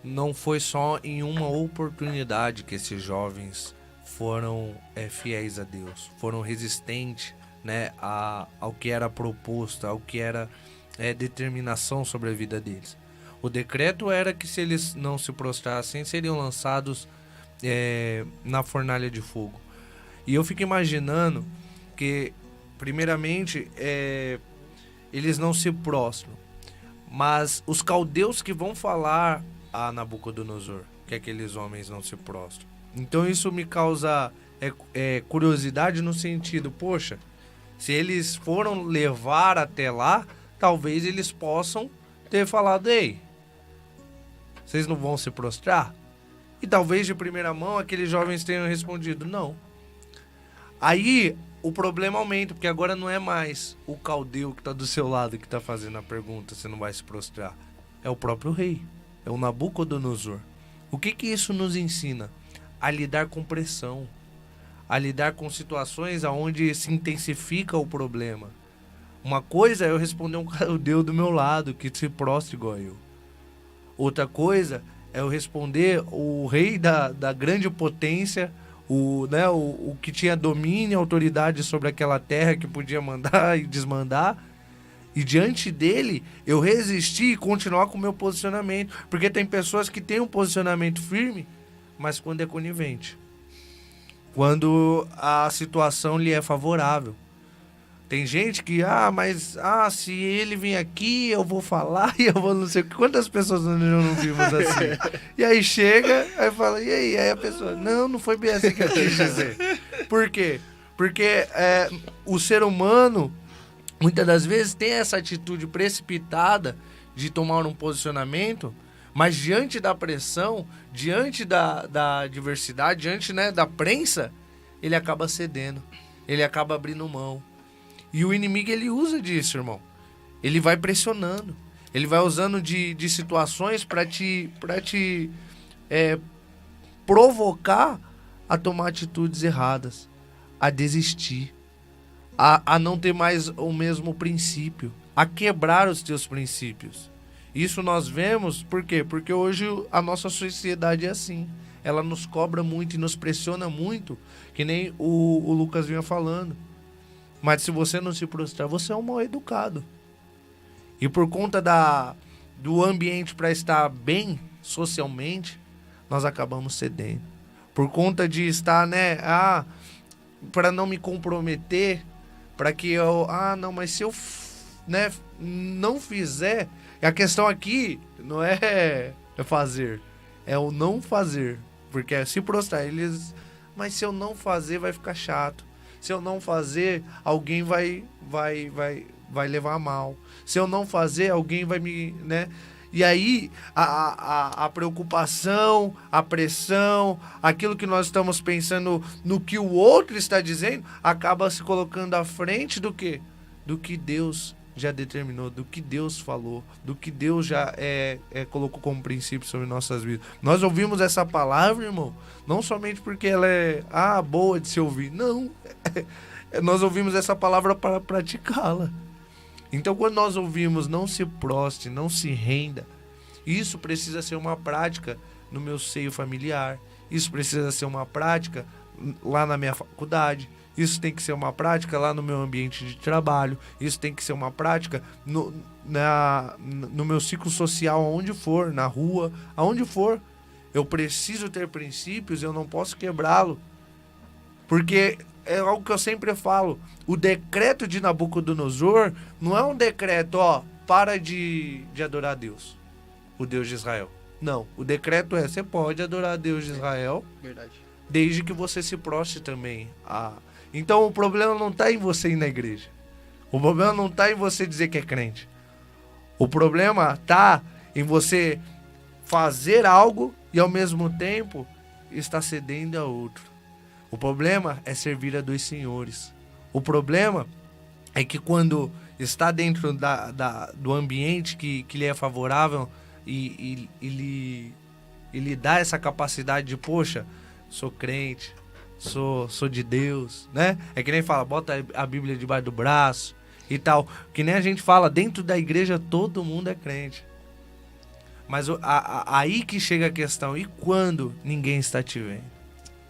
não foi só em uma oportunidade que esses jovens foram fiéis a Deus, foram resistentes, né, ao que era proposto, ao que era determinação sobre a vida deles. O decreto era que se eles não se prostrassem, seriam lançados na fornalha de fogo. E eu fico imaginando que, primeiramente, eles não se prostram, mas os caldeus que vão falar a Nabucodonosor que aqueles homens não se prostram. Então isso me causa curiosidade no sentido, poxa, se eles foram levar até lá, talvez eles possam ter falado, ei, vocês não vão se prostrar? E talvez de primeira mão aqueles jovens tenham respondido, não. Aí o problema aumenta, porque agora não é mais o caldeu que está do seu lado que está fazendo a pergunta, você não vai se prostrar. É o próprio rei, é o Nabucodonosor. O que isso nos ensina? A lidar com pressão, a lidar com situações onde se intensifica o problema. Uma coisa é eu responder um caldeu do meu lado, que se prostra igual eu. Outra coisa é eu responder o rei da grande potência, o que tinha domínio e autoridade sobre aquela terra, que podia mandar e desmandar. E diante dele, eu resistir e continuar com o meu posicionamento. Porque tem pessoas que têm um posicionamento firme, mas quando é conivente. Quando a situação lhe é favorável. Tem gente que, se ele vir aqui, eu vou falar e eu vou não sei o que. Quantas pessoas nós não vimos assim? E aí chega, aí fala, e aí? Aí a pessoa, não foi bem assim que eu quis dizer. Por quê? Porque o ser humano, muitas das vezes, tem essa atitude precipitada de tomar um posicionamento, mas diante da pressão, diante da adversidade, diante, né, da prensa, ele acaba cedendo, ele acaba abrindo mão. E o inimigo, ele usa disso, irmão. Ele vai pressionando. Ele vai usando de situações para te provocar a tomar atitudes erradas, a desistir, a não ter mais o mesmo princípio, a quebrar os teus princípios. Isso nós vemos, por quê? Porque hoje a nossa sociedade é assim. Ela nos cobra muito e nos pressiona muito, que nem o Lucas vinha falando. Mas se você não se prostrar, você é um mal educado. E por conta do ambiente para estar bem socialmente, nós acabamos cedendo. por conta de estar, né, para não me comprometer, para que eu, não, mas se eu, né, não fizer, a questão aqui não é fazer, é o não fazer, porque é se prostrar, mas se eu não fazer vai ficar chato, se eu não fazer alguém vai levar mal, se eu não fazer alguém vai me, né? E aí a preocupação, a pressão, aquilo que nós estamos pensando no que o outro está dizendo, acaba se colocando à frente do quê? Do que Deus já determinou, do que Deus falou, do que Deus já colocou como princípio sobre nossas vidas. Nós ouvimos essa palavra, irmão, não somente porque ela é boa de se ouvir, não. Nós ouvimos essa palavra para praticá-la. Então, quando nós ouvimos não se prostre, não se renda, isso precisa ser uma prática no meu seio familiar, isso precisa ser uma prática lá na minha faculdade, isso tem que ser uma prática lá no meu ambiente de trabalho, isso tem que ser uma prática no meu ciclo social, aonde for, na rua, aonde for. Eu preciso ter princípios, eu não posso quebrá-lo, porque é algo que eu sempre falo, o decreto de Nabucodonosor não é um decreto, para de adorar a Deus, o Deus de Israel. Não, o decreto você pode adorar a Deus de Israel, Verdade. desde que você se prostre também. Então o problema não está em você ir na igreja, o problema não está em você dizer que é crente, o problema está em você fazer algo e ao mesmo tempo estar cedendo a outro. O problema é servir a dois senhores. O problema é que quando está dentro do ambiente que lhe é favorável e lhe dá essa capacidade de, poxa, sou crente, sou de Deus, né? É que nem fala, bota a Bíblia debaixo do braço e tal. Que nem a gente fala, dentro da igreja todo mundo é crente. Mas aí que chega a questão, e quando ninguém está te vendo?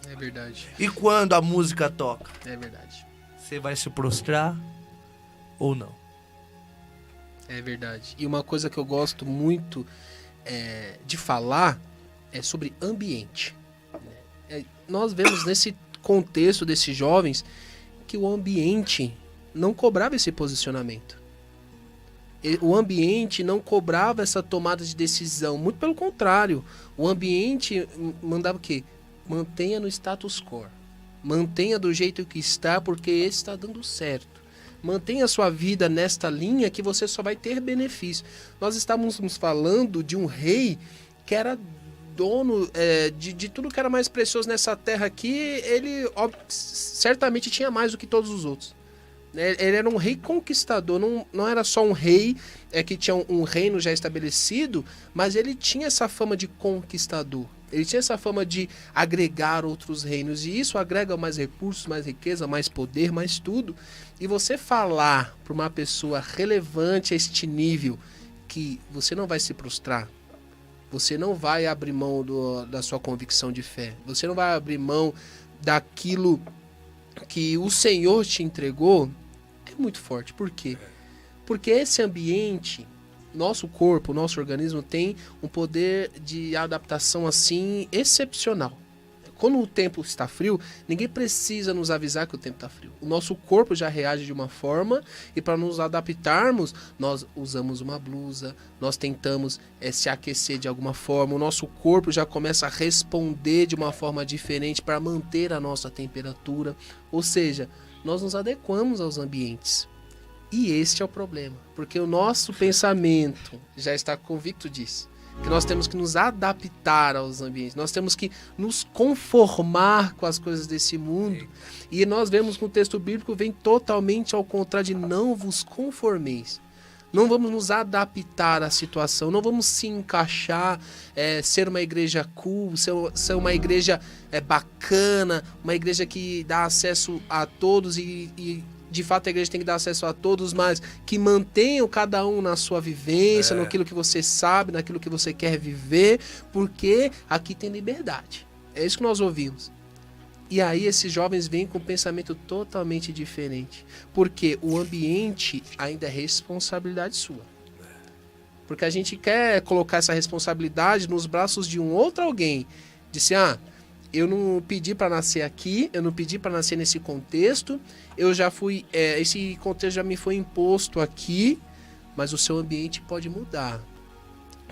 É verdade. E quando a música toca? É verdade. Você vai se prostrar ou não? É verdade. E uma coisa que eu gosto muito de falar é sobre ambiente. Nós vemos nesse contexto desses jovens que o ambiente não cobrava esse posicionamento. O ambiente não cobrava essa tomada de decisão. Muito pelo contrário. O ambiente mandava o quê? Mantenha no status quo. Mantenha do jeito que está, porque esse está dando certo. Mantenha a sua vida nesta linha que você só vai ter benefício. Nós estávamos falando de um rei que era dono de tudo que era mais precioso nessa terra aqui. Ele certamente tinha mais do que todos os outros. Ele era um rei conquistador, não era só um rei que tinha um reino já estabelecido, mas ele tinha essa fama de conquistador. Ele tinha essa fama de agregar outros reinos, e isso agrega mais recursos, mais riqueza, mais poder, mais tudo. E você falar para uma pessoa relevante a este nível que você não vai se prostrar, você não vai abrir mão da sua convicção de fé, você não vai abrir mão daquilo que o Senhor te entregou, é muito forte. Por quê? Porque esse ambiente, nosso corpo, nosso organismo tem um poder de adaptação assim excepcional. Quando o tempo está frio, ninguém precisa nos avisar que o tempo está frio. O nosso corpo já reage de uma forma, e para nos adaptarmos, nós usamos uma blusa, nós tentamos se aquecer de alguma forma, o nosso corpo já começa a responder de uma forma diferente para manter a nossa temperatura. Ou seja, nós nos adequamos aos ambientes. E este é o problema, porque o nosso pensamento já está convicto disso, que nós temos que nos adaptar aos ambientes, nós temos que nos conformar com as coisas desse mundo. E nós vemos que o texto bíblico vem totalmente ao contrário, de não vos conformeis. Não vamos nos adaptar à situação, não vamos se encaixar, ser uma igreja cool, ser uma igreja bacana, uma igreja que dá acesso a todos e de fato a igreja tem que dar acesso a todos, mas que mantenham cada um na sua vivência, naquilo que você sabe, naquilo que você quer viver, porque aqui tem liberdade. É isso que nós ouvimos. E aí esses jovens vêm com um pensamento totalmente diferente, porque o ambiente ainda é responsabilidade sua. Porque a gente quer colocar essa responsabilidade nos braços de um outro alguém, de ser, eu não pedi para nascer aqui, eu não pedi para nascer nesse contexto, eu já fui, esse contexto já me foi imposto aqui, mas o seu ambiente pode mudar.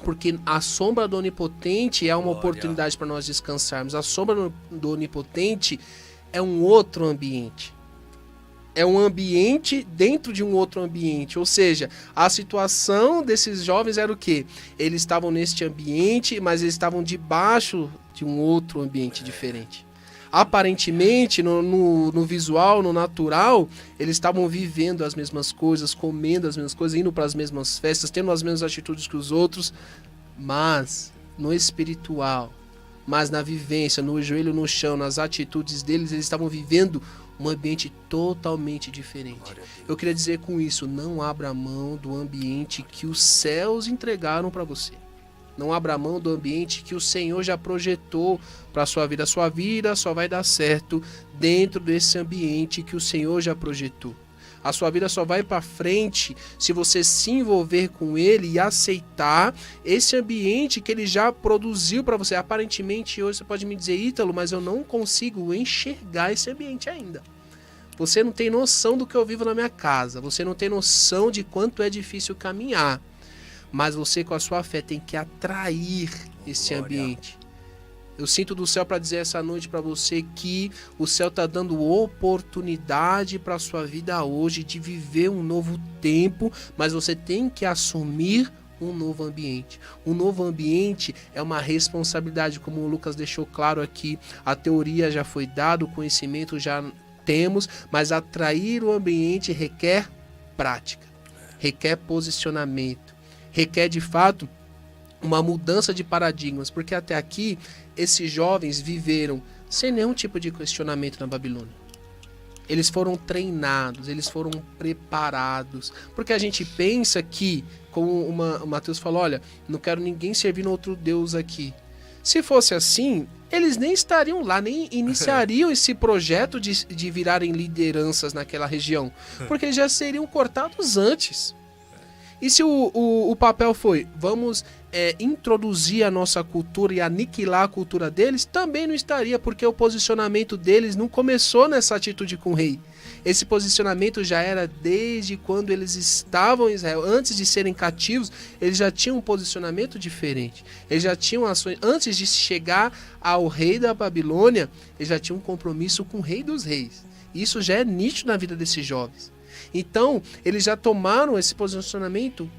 Porque a sombra do Onipotente é uma oportunidade para nós descansarmos. A sombra do Onipotente é um outro ambiente. É um ambiente dentro de um outro ambiente. Ou seja, a situação desses jovens era o quê? Eles estavam neste ambiente, mas eles estavam debaixo de um outro ambiente diferente. Aparentemente, no visual, no natural, eles estavam vivendo as mesmas coisas, comendo as mesmas coisas, indo para as mesmas festas, tendo as mesmas atitudes que os outros, mas no espiritual, mas na vivência, no joelho no chão, nas atitudes deles, eles estavam vivendo um ambiente totalmente diferente. Eu queria dizer com isso, não abra mão do ambiente que os céus entregaram para você. Não abra mão do ambiente que o Senhor já projetou para a sua vida. A sua vida só vai dar certo dentro desse ambiente que o Senhor já projetou. A sua vida só vai para frente se você se envolver com Ele e aceitar esse ambiente que Ele já produziu para você. Aparentemente, hoje você pode me dizer, Ítalo, mas eu não consigo enxergar esse ambiente ainda. Você não tem noção do que eu vivo na minha casa. Você não tem noção de quanto é difícil caminhar. Mas você, com a sua fé, tem que atrair esse ambiente. Eu sinto do céu para dizer essa noite para você que o céu está dando oportunidade para a sua vida hoje de viver um novo tempo, mas você tem que assumir um novo ambiente. Um novo ambiente é uma responsabilidade, como o Lucas deixou claro aqui. A teoria já foi dada, o conhecimento já temos, mas atrair o ambiente requer prática, requer posicionamento. Requer, de fato, uma mudança de paradigmas, porque até aqui, esses jovens viveram sem nenhum tipo de questionamento na Babilônia. Eles foram treinados, eles foram preparados, porque a gente pensa que, como o Mateus falou, olha, não quero ninguém servindo outro Deus aqui. Se fosse assim, eles nem estariam lá, nem iniciariam esse projeto de virarem lideranças naquela região, porque eles já seriam cortados antes. E se o papel foi, vamos introduzir a nossa cultura e aniquilar a cultura deles, também não estaria, porque o posicionamento deles não começou nessa atitude com o rei. Esse posicionamento já era desde quando eles estavam em Israel. Antes de serem cativos, eles já tinham um posicionamento diferente. Eles já tinham ações. Antes de chegar ao rei da Babilônia, eles já tinham um compromisso com o rei dos reis. Isso já é nítido na vida desses jovens. Então, eles já tomaram esse posicionamento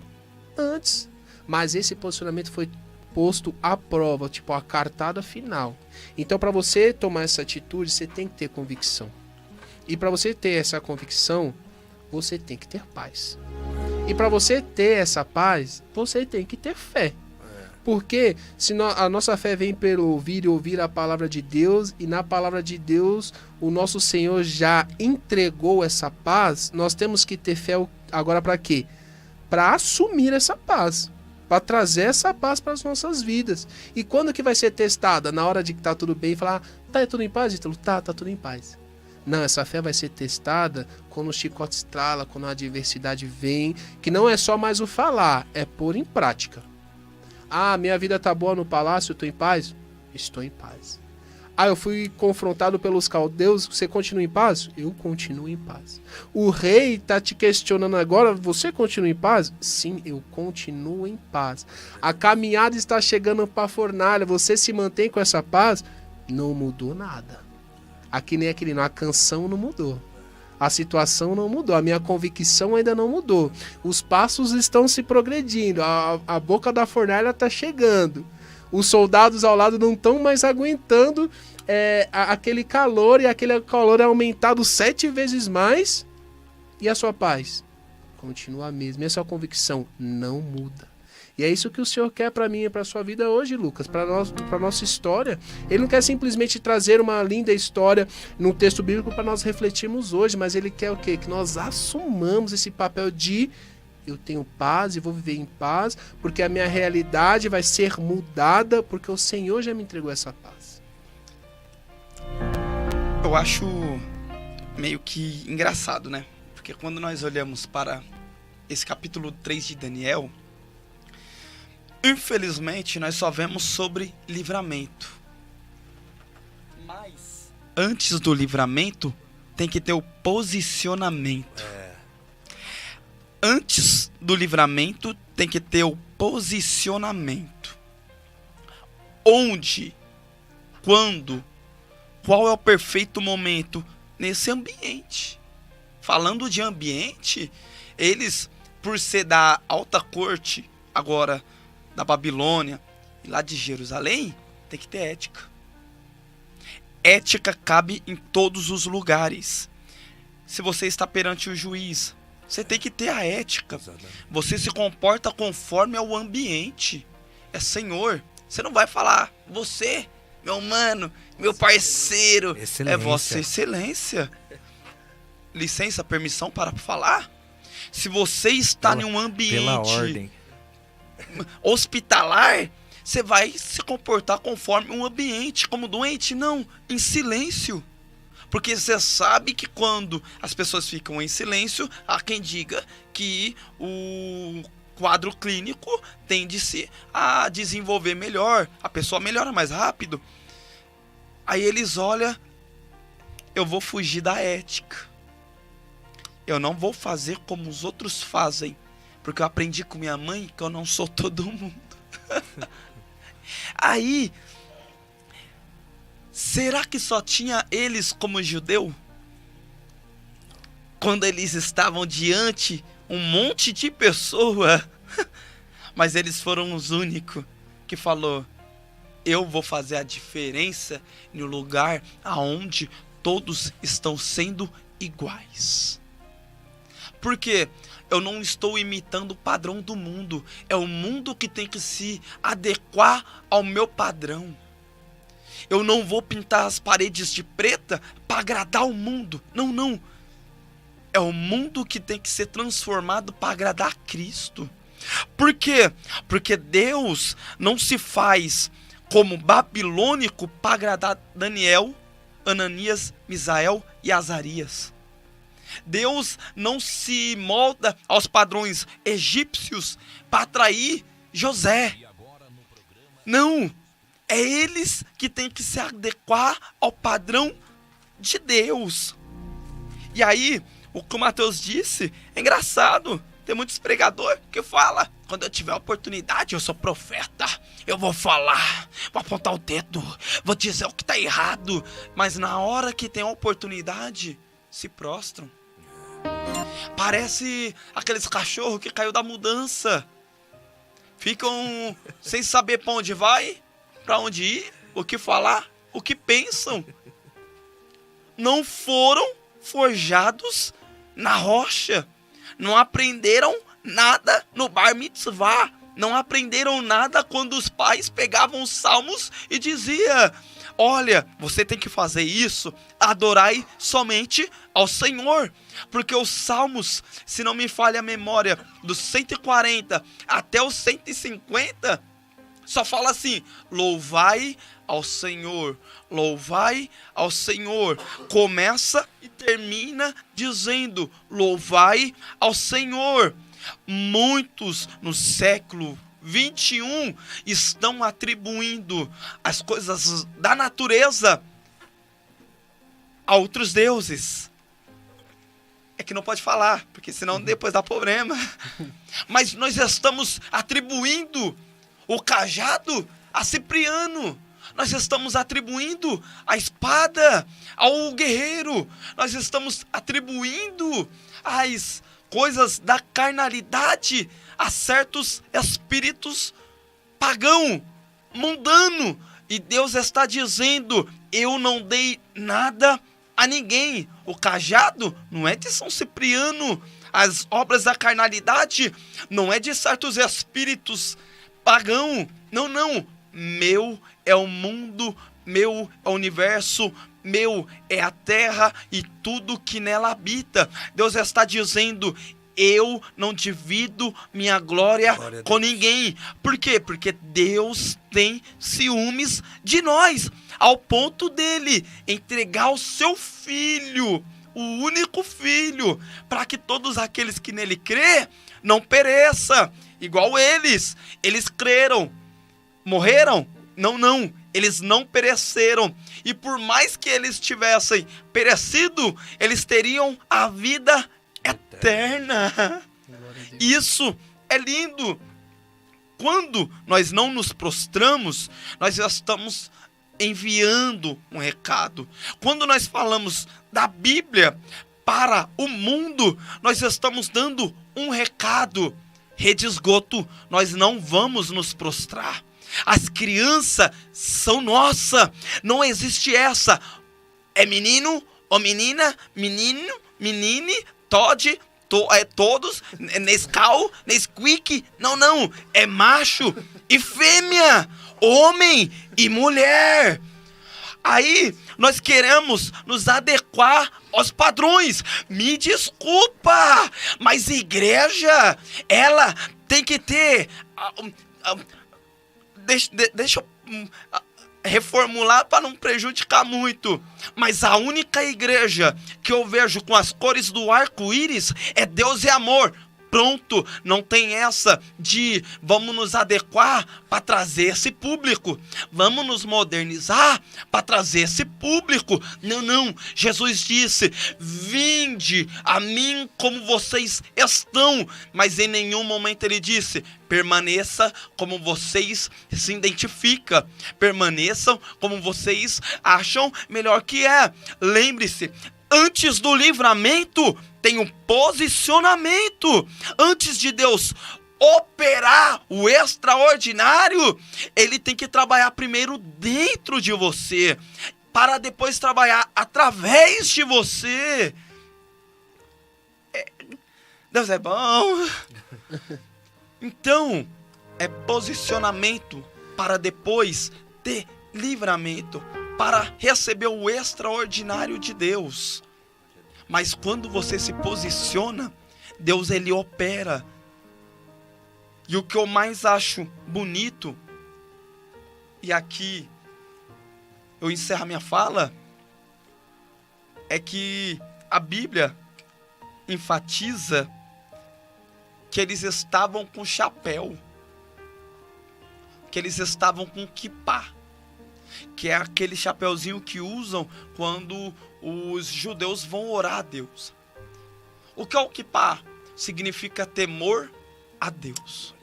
antes. Mas esse posicionamento foi posto à prova, tipo a cartada final. Então, para você tomar essa atitude, você tem que ter convicção. E para você ter essa convicção, você tem que ter paz. E para você ter essa paz, você tem que ter fé. Porque se a nossa fé vem pelo ouvir e ouvir a palavra de Deus, e na palavra de Deus o nosso Senhor já entregou essa paz, nós temos que ter fé agora para quê? Para assumir essa paz, para trazer essa paz para as nossas vidas. E quando que vai ser testada? Na hora de que tá tudo bem e falar, tá tudo em paz, Ítalo? Tá tudo em paz. Não, essa fé vai ser testada quando o chicote estrala, quando a adversidade vem, que não é só mais o falar, é pôr em prática. Ah, minha vida tá boa no palácio, eu tô em paz? Estou em paz. Ah, eu fui confrontado pelos caldeus, você continua em paz? Eu continuo em paz. O rei tá te questionando agora, você continua em paz? Sim, eu continuo em paz. A caminhada está chegando para a fornalha, você se mantém com essa paz? Não mudou nada. Aqui nem aquele, a canção não mudou. A situação não mudou, a minha convicção ainda não mudou. Os passos estão se progredindo, a boca da fornalha está chegando. Os soldados ao lado não estão mais aguentando aquele calor, e aquele calor é aumentado 7 vezes mais. E a sua paz continua a mesma, e a sua convicção não muda. E é isso que o Senhor quer para mim e para a sua vida hoje, Lucas, para nossa história. Ele não quer simplesmente trazer uma linda história num texto bíblico para nós refletirmos hoje, mas Ele quer o quê? Que nós assumamos esse papel de eu tenho paz e vou viver em paz, porque a minha realidade vai ser mudada, porque o Senhor já me entregou essa paz. Eu acho meio que engraçado, né? Porque quando nós olhamos para esse capítulo 3 de Daniel, infelizmente, nós só vemos sobre livramento. antes do livramento, tem que ter o posicionamento. Antes do livramento, tem que ter o posicionamento. Onde? Quando? Qual é o perfeito momento? Nesse ambiente. Falando de ambiente, eles, por ser da alta corte, agora da Babilônia e lá de Jerusalém, tem que ter ética. Ética cabe em todos os lugares. Se você está perante o juiz, você tem que ter a ética. Você se comporta conforme ao ambiente. É Senhor. Você não vai falar, você, meu mano, meu parceiro, Excelência. é Vossa Excelência. Licença, permissão para falar? Se você está em um ambiente Pela ordem. hospitalar, você vai se comportar conforme um ambiente. Como doente, não, em silêncio. Porque você sabe que quando as pessoas ficam em silêncio, há quem diga que o quadro clínico tende-se a desenvolver melhor, a pessoa melhora mais rápido. Aí eles olham, eu vou fugir da ética. Eu não vou fazer como os outros fazem, porque eu aprendi com minha mãe que eu não sou todo mundo. Aí, será que só tinha eles como judeu? Quando eles estavam diante um monte de pessoa, mas eles foram os únicos que falou, eu vou fazer a diferença no lugar aonde todos estão sendo iguais. Porque eu não estou imitando o padrão do mundo. É o mundo que tem que se adequar ao meu padrão. Eu não vou pintar as paredes de preta para agradar o mundo. Não, não. É o mundo que tem que ser transformado para agradar a Cristo. Por quê? Porque Deus não se faz como babilônico para agradar Daniel, Ananias, Misael e Azarias. Deus não se molda aos padrões egípcios para atrair José. Não, é eles que têm que se adequar ao padrão de Deus. E aí, o que o Mateus disse é engraçado. Tem muitos pregadores que falam, quando eu tiver oportunidade, eu sou profeta, eu vou falar, vou apontar o dedo, vou dizer o que está errado. Mas na hora que tem a oportunidade, se prostram. Parece aqueles cachorros que caiu da mudança. Ficam sem saber para onde vai, para onde ir, o que falar, o que pensam. Não foram forjados na rocha. Não aprenderam nada no bar mitzvah. Não aprenderam nada quando os pais pegavam os salmos e diziam, olha, você tem que fazer isso, adorai somente ao Senhor. Porque os salmos, se não me falha a memória, dos 140 até os 150, só fala assim, louvai ao Senhor, louvai ao Senhor. Começa e termina dizendo, louvai ao Senhor. Muitos no século 21 estão atribuindo as coisas da natureza a outros deuses. É que não pode falar, porque senão depois dá problema. Mas nós estamos atribuindo o cajado a Cipriano. Nós estamos atribuindo a espada ao guerreiro. Nós estamos atribuindo as coisas da carnalidade a certos espíritos pagão, mundano. E Deus está dizendo, eu não dei nada a ninguém. O cajado não é de São Cipriano. As obras da carnalidade não é de certos espíritos pagão. Não, não. Meu é o mundo, meu é o universo, meu é a terra e tudo que nela habita. Deus está dizendo, eu não divido minha glória com ninguém. Por quê? Porque Deus tem ciúmes de nós, ao ponto dele entregar o seu filho, o único filho, para que todos aqueles que nele crê não pereça, igual eles creram, morreram? Não, não, eles não pereceram. E por mais que eles tivessem perecido, eles teriam a vida eterna. Isso é lindo. Quando nós não nos prostramos, nós já estamos enviando um recado. Quando nós falamos da Bíblia para o mundo, nós estamos dando um recado. Rede Esgoto, nós não vamos nos prostrar. As crianças são nossas. Não existe essa. É menino ou menina, menino, menine, Todd, todos, Nescau, Nesquik. Não. É macho e fêmea, homem e mulher. Aí nós queremos nos adequar aos padrões. Me desculpa, mas a igreja, ela tem que ter... Deixa eu reformular para não prejudicar muito. Mas a única igreja que eu vejo com as cores do arco-íris é Deus e amor. Pronto, não tem essa de vamos nos adequar para trazer esse público. Vamos nos modernizar para trazer esse público. Não. Jesus disse, vinde a mim como vocês estão. Mas em nenhum momento ele disse, permaneça como vocês se identificam. Permaneçam como vocês acham melhor que é. Lembre-se, antes do livramento, tem um posicionamento. Antes de Deus operar o extraordinário, Ele tem que trabalhar primeiro dentro de você, para depois trabalhar através de você. Deus é bom. Então, é posicionamento para depois ter livramento, para receber o extraordinário de Deus. Mas quando você se posiciona, Deus ele opera. E o que eu mais acho bonito, e aqui eu encerro a minha fala, é que a Bíblia enfatiza que eles estavam com chapéu, que eles estavam com quipá, que é aquele chapeuzinho que usam quando os judeus vão orar a Deus. O que é o quipá? Significa temor a Deus.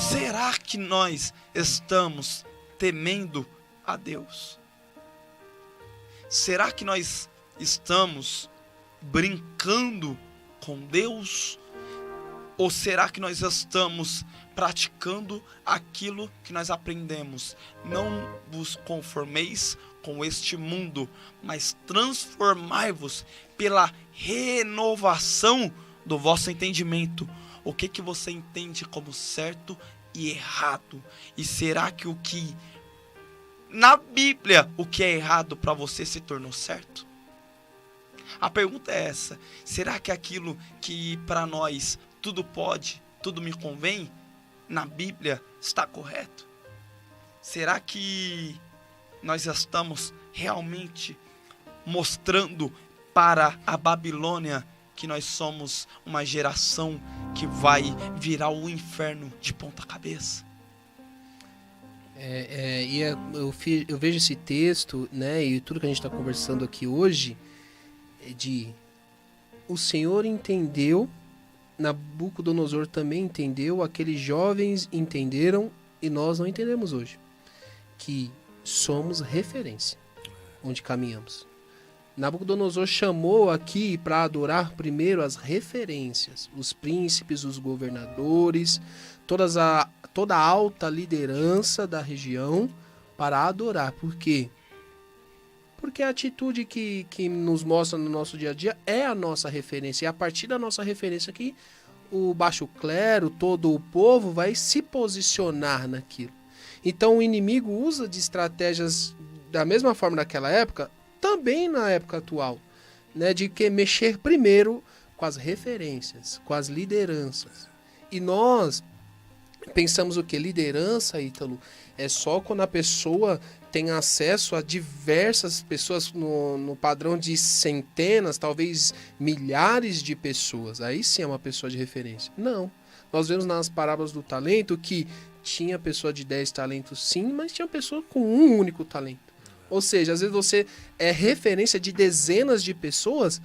Será que nós estamos temendo a Deus? Será que nós estamos brincando com Deus? Ou será que nós estamos praticando aquilo que nós aprendemos? Não vos conformeis com este mundo, mas transformai-vos pela renovação do vosso entendimento. O que você entende como certo e errado? E será que o que na Bíblia, o que é errado para você se tornou certo? A pergunta é essa: será que aquilo que para nós tudo pode, tudo me convém, na Bíblia está correto? Será que nós estamos realmente mostrando para a Babilônia que nós somos uma geração que vai virar o inferno de ponta cabeça? Eu vejo esse texto, né, e tudo que a gente está conversando aqui hoje, o Senhor entendeu, Nabucodonosor também entendeu, aqueles jovens entenderam e nós não entendemos hoje, que somos referência onde caminhamos. Nabucodonosor chamou aqui para adorar primeiro as referências, os príncipes, os governadores, toda a alta liderança da região para adorar. Por quê? Porque a atitude que nos mostra no nosso dia a dia é a nossa referência. E a partir da nossa referência que o baixo clero, todo o povo vai se posicionar naquilo. Então o inimigo usa de estratégias da mesma forma daquela época, também na época atual, né, de que mexer primeiro com as referências, com as lideranças. E nós pensamos o que? Liderança, Ítalo, é só quando a pessoa tem acesso a diversas pessoas no padrão de centenas, talvez milhares de pessoas. Aí sim é uma pessoa de referência. Não. Nós vemos nas parábolas do talento que tinha pessoa de 10 talentos sim, mas tinha pessoa com um único talento. Ou seja, às vezes você é referência de dezenas de pessoas,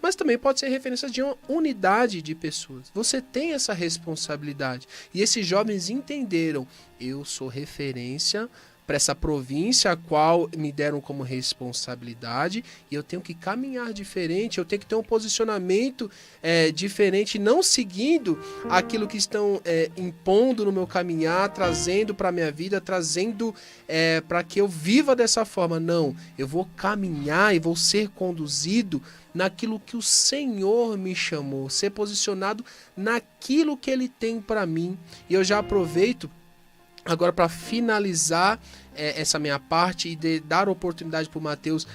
mas também pode ser referência de uma unidade de pessoas. Você tem essa responsabilidade. E esses jovens entenderam, eu sou referência para essa província a qual me deram como responsabilidade e eu tenho que caminhar diferente, eu tenho que ter um posicionamento diferente, não seguindo aquilo que estão impondo no meu caminhar, trazendo para a minha vida, trazendo para que eu viva dessa forma. Não, eu vou caminhar e vou ser conduzido naquilo que o Senhor me chamou, ser posicionado naquilo que Ele tem para mim. E eu já aproveito agora para finalizar essa minha parte e dar oportunidade para o Mateus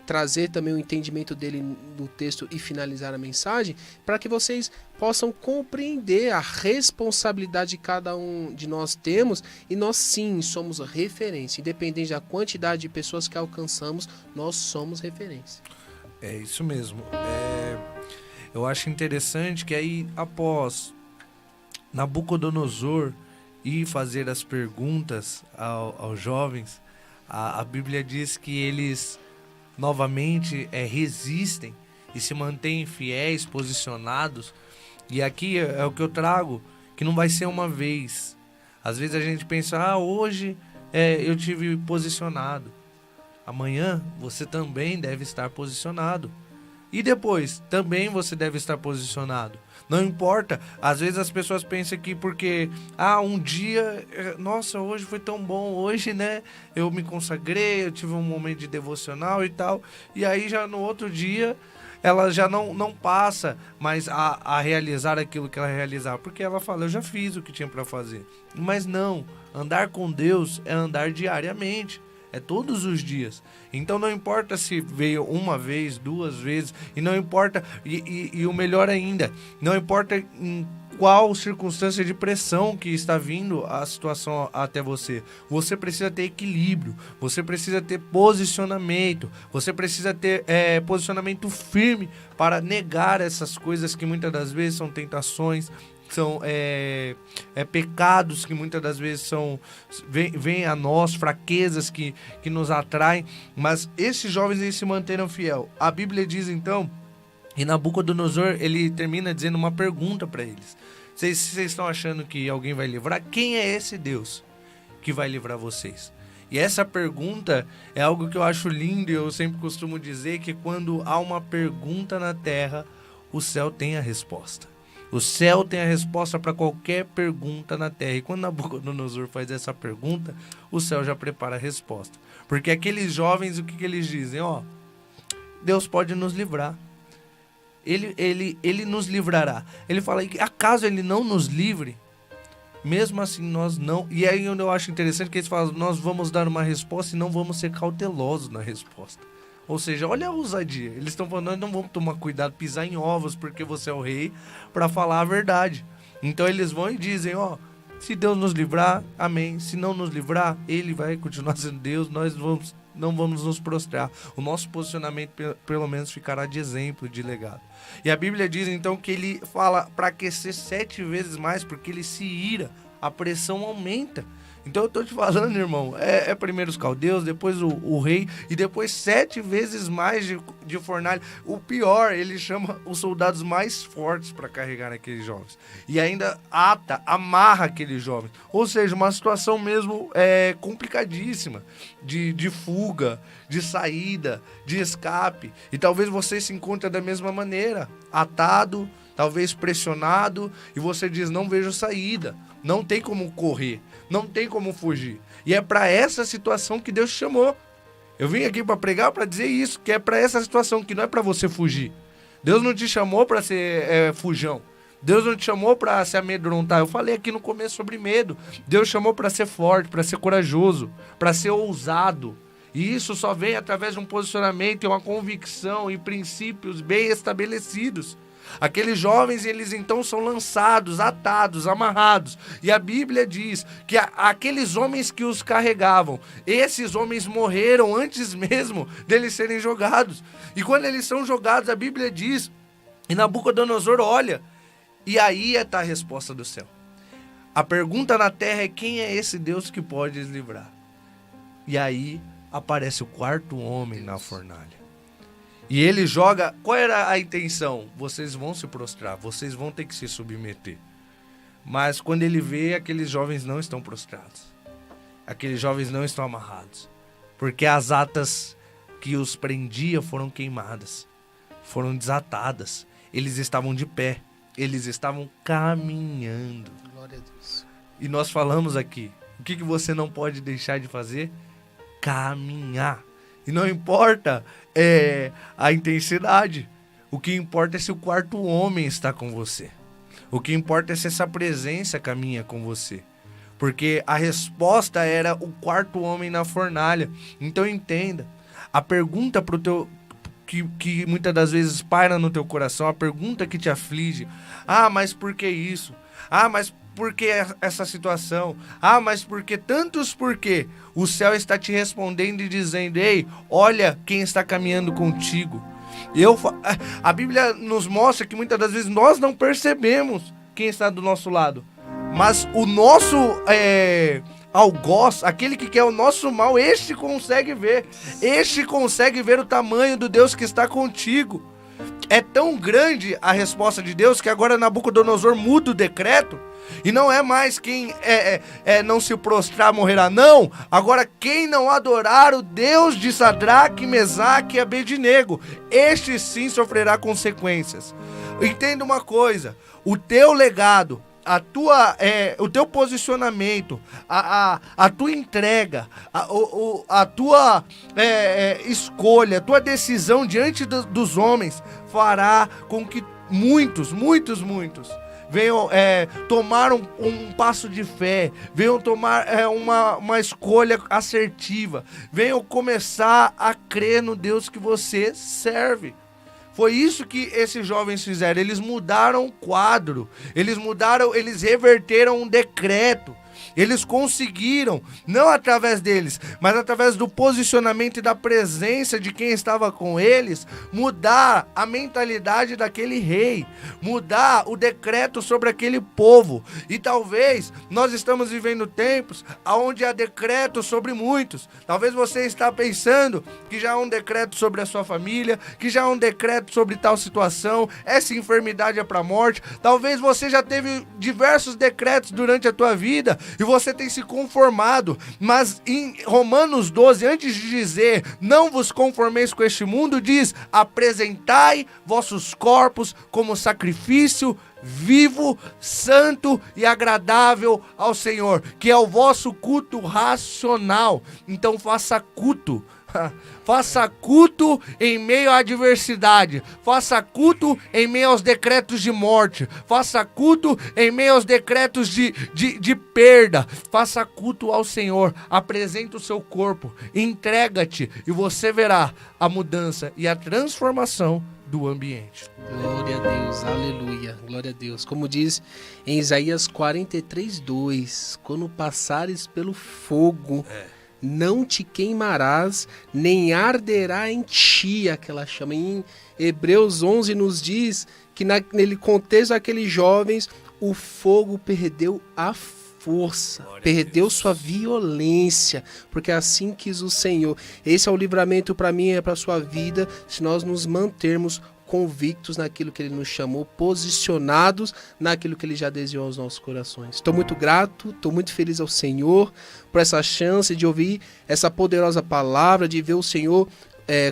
trazer também o entendimento dele no texto e finalizar a mensagem, para que vocês possam compreender a responsabilidade que cada um de nós temos, e nós sim somos referência, independente da quantidade de pessoas que alcançamos, nós somos referência. É isso mesmo. Eu acho interessante que aí, após Nabucodonosor e fazer as perguntas aos jovens, a Bíblia diz que eles novamente resistem e se mantêm fiéis, posicionados. E aqui é o que eu trago, que não vai ser uma vez. Às vezes a gente pensa, hoje eu tive posicionado. Amanhã você também deve estar posicionado. E depois também você deve estar posicionado. Não importa, às vezes as pessoas pensam que porque um dia, nossa, hoje foi tão bom, hoje, né, eu me consagrei, eu tive um momento de devocional e tal, e aí já no outro dia ela já não passa mais a realizar aquilo que ela realizava, porque ela fala, eu já fiz o que tinha para fazer. Mas não, andar com Deus é andar diariamente. É todos os dias. Então não importa se veio uma vez, duas vezes, e não importa, e o melhor ainda, não importa em qual circunstância de pressão que está vindo a situação até você. Você precisa ter equilíbrio, você precisa ter posicionamento, você precisa ter posicionamento firme para negar essas coisas que muitas das vezes são tentações, são pecados que muitas das vezes vêm a nós, fraquezas que nos atraem, mas esses jovens eles se manteram fiel. A Bíblia diz então, e Nabucodonosor ele termina dizendo uma pergunta para eles: vocês estão achando que alguém vai livrar? Quem é esse Deus que vai livrar vocês? E essa pergunta é algo que eu acho lindo, e eu sempre costumo dizer que quando há uma pergunta na terra, o céu tem a resposta. O céu tem a resposta para qualquer pergunta na terra. E quando Nabucodonosor faz essa pergunta, o céu já prepara a resposta. Porque aqueles jovens, o que eles dizem? Deus pode nos livrar. Ele nos livrará. Ele fala, acaso ele não nos livre? Mesmo assim nós não... E aí eu acho interessante que eles falam, nós vamos dar uma resposta e não vamos ser cautelosos na resposta. Ou seja, olha a ousadia. Eles estão falando, nós não vamos tomar cuidado, pisar em ovos porque você é o rei, para falar a verdade. Então eles vão e dizem, se Deus nos livrar, amém. Se não nos livrar, Ele vai continuar sendo Deus, nós não vamos nos prostrar. O nosso posicionamento, pelo menos, ficará de exemplo, de legado. E a Bíblia diz, então, que Ele fala para aquecer 7 vezes mais, porque Ele se ira, a pressão aumenta. Então eu tô te falando, irmão, primeiro os caldeus, depois o rei, e depois 7 vezes mais de fornalha. O pior, ele chama os soldados mais fortes para carregar aqueles jovens. E ainda amarra aqueles jovens. Ou seja, uma situação mesmo complicadíssima, de fuga, de saída, de escape. E talvez você se encontre da mesma maneira, atado, talvez pressionado, e você diz, não vejo saída, não tem como correr. Não tem como fugir. E é para essa situação que Deus te chamou. Eu vim aqui para pregar, para dizer isso, que é para essa situação, que não é para você fugir. Deus não te chamou para ser fujão. Deus não te chamou para se amedrontar. Eu falei aqui no começo sobre medo. Deus chamou para ser forte, para ser corajoso, para ser ousado. E isso só vem através de um posicionamento e uma convicção e princípios bem estabelecidos. Aqueles jovens, eles então são lançados, atados, amarrados. E a Bíblia diz que aqueles homens que os carregavam, esses homens morreram antes mesmo deles serem jogados. E quando eles são jogados, a Bíblia diz, e Nabucodonosor olha, e aí está a resposta do céu. A pergunta na terra é: quem é esse Deus que pode os livrar? E aí aparece o quarto homem na fornalha. E ele joga... Qual era a intenção? Vocês vão se prostrar, vocês vão ter que se submeter. Mas quando ele vê, aqueles jovens não estão prostrados. Aqueles jovens não estão amarrados. Porque as atas que os prendia foram queimadas. Foram desatadas. Eles estavam de pé. Eles estavam caminhando. Glória a Deus. E nós falamos aqui, o que você não pode deixar de fazer? Caminhar. E não importa a intensidade. O que importa é se o quarto homem está com você. O que importa é se essa presença caminha com você. Porque a resposta era o quarto homem na fornalha. Então entenda, a pergunta pro teu... Que muitas das vezes paira no teu coração, a pergunta que te aflige: ah, mas por que isso? Ah, mas por que essa situação? Ah, mas por que tantos porquê? O céu está te respondendo e dizendo: ei, olha quem está caminhando contigo. A Bíblia nos mostra que muitas das vezes nós não percebemos quem está do nosso lado. Mas o nosso algoz, aquele que quer o nosso mal, este consegue ver. Este consegue ver o tamanho do Deus que está contigo. É tão grande a resposta de Deus que agora Nabucodonosor muda o decreto. E não é mais quem não se prostrar morrerá. Não, agora quem não adorar o Deus de Sadraque, Mesaque e Abednego, este sim sofrerá consequências. Entenda uma coisa: o teu legado, o teu posicionamento, a tua entrega, a tua escolha, a tua decisão diante dos homens fará com que muitos venham tomar um passo de fé, venham tomar uma escolha assertiva, venham começar a crer no Deus que você serve. Foi isso que esses jovens fizeram. Eles mudaram o quadro, eles reverteram um decreto. Eles conseguiram, não através deles, mas através do posicionamento e da presença de quem estava com eles, mudar a mentalidade daquele rei, mudar o decreto sobre aquele povo. E talvez nós estamos vivendo tempos onde há decreto sobre muitos. Talvez você está pensando que já há um decreto sobre a sua família, que já há um decreto sobre tal situação, essa enfermidade é para a morte. Talvez você já teve diversos decretos durante a tua vida e você tem se conformado, mas em Romanos 12, antes de dizer não vos conformeis com este mundo, diz: apresentai vossos corpos como sacrifício vivo, santo e agradável ao Senhor, que é o vosso culto racional. Então faça culto. Faça culto em meio à adversidade. Faça culto em meio aos decretos de morte. Faça culto em meio aos decretos de perda. Faça culto ao Senhor. Apresente o seu corpo. Entrega-te e você verá a mudança e a transformação do ambiente. Glória a Deus, aleluia, glória a Deus. Como diz em Isaías 43:2, quando passares pelo fogo, não te queimarás, nem arderá em ti aquela chama. Em Hebreus 11 nos diz que naquele contexto daqueles jovens, o fogo perdeu a força, perdeu sua violência, porque assim quis o Senhor. Esse é o livramento para mim e para a sua vida, se nós nos mantermos convictos naquilo que Ele nos chamou, posicionados naquilo que Ele já desenhou aos nossos corações. Estou muito grato, estou muito feliz ao Senhor por essa chance de ouvir essa poderosa palavra, de ver o Senhor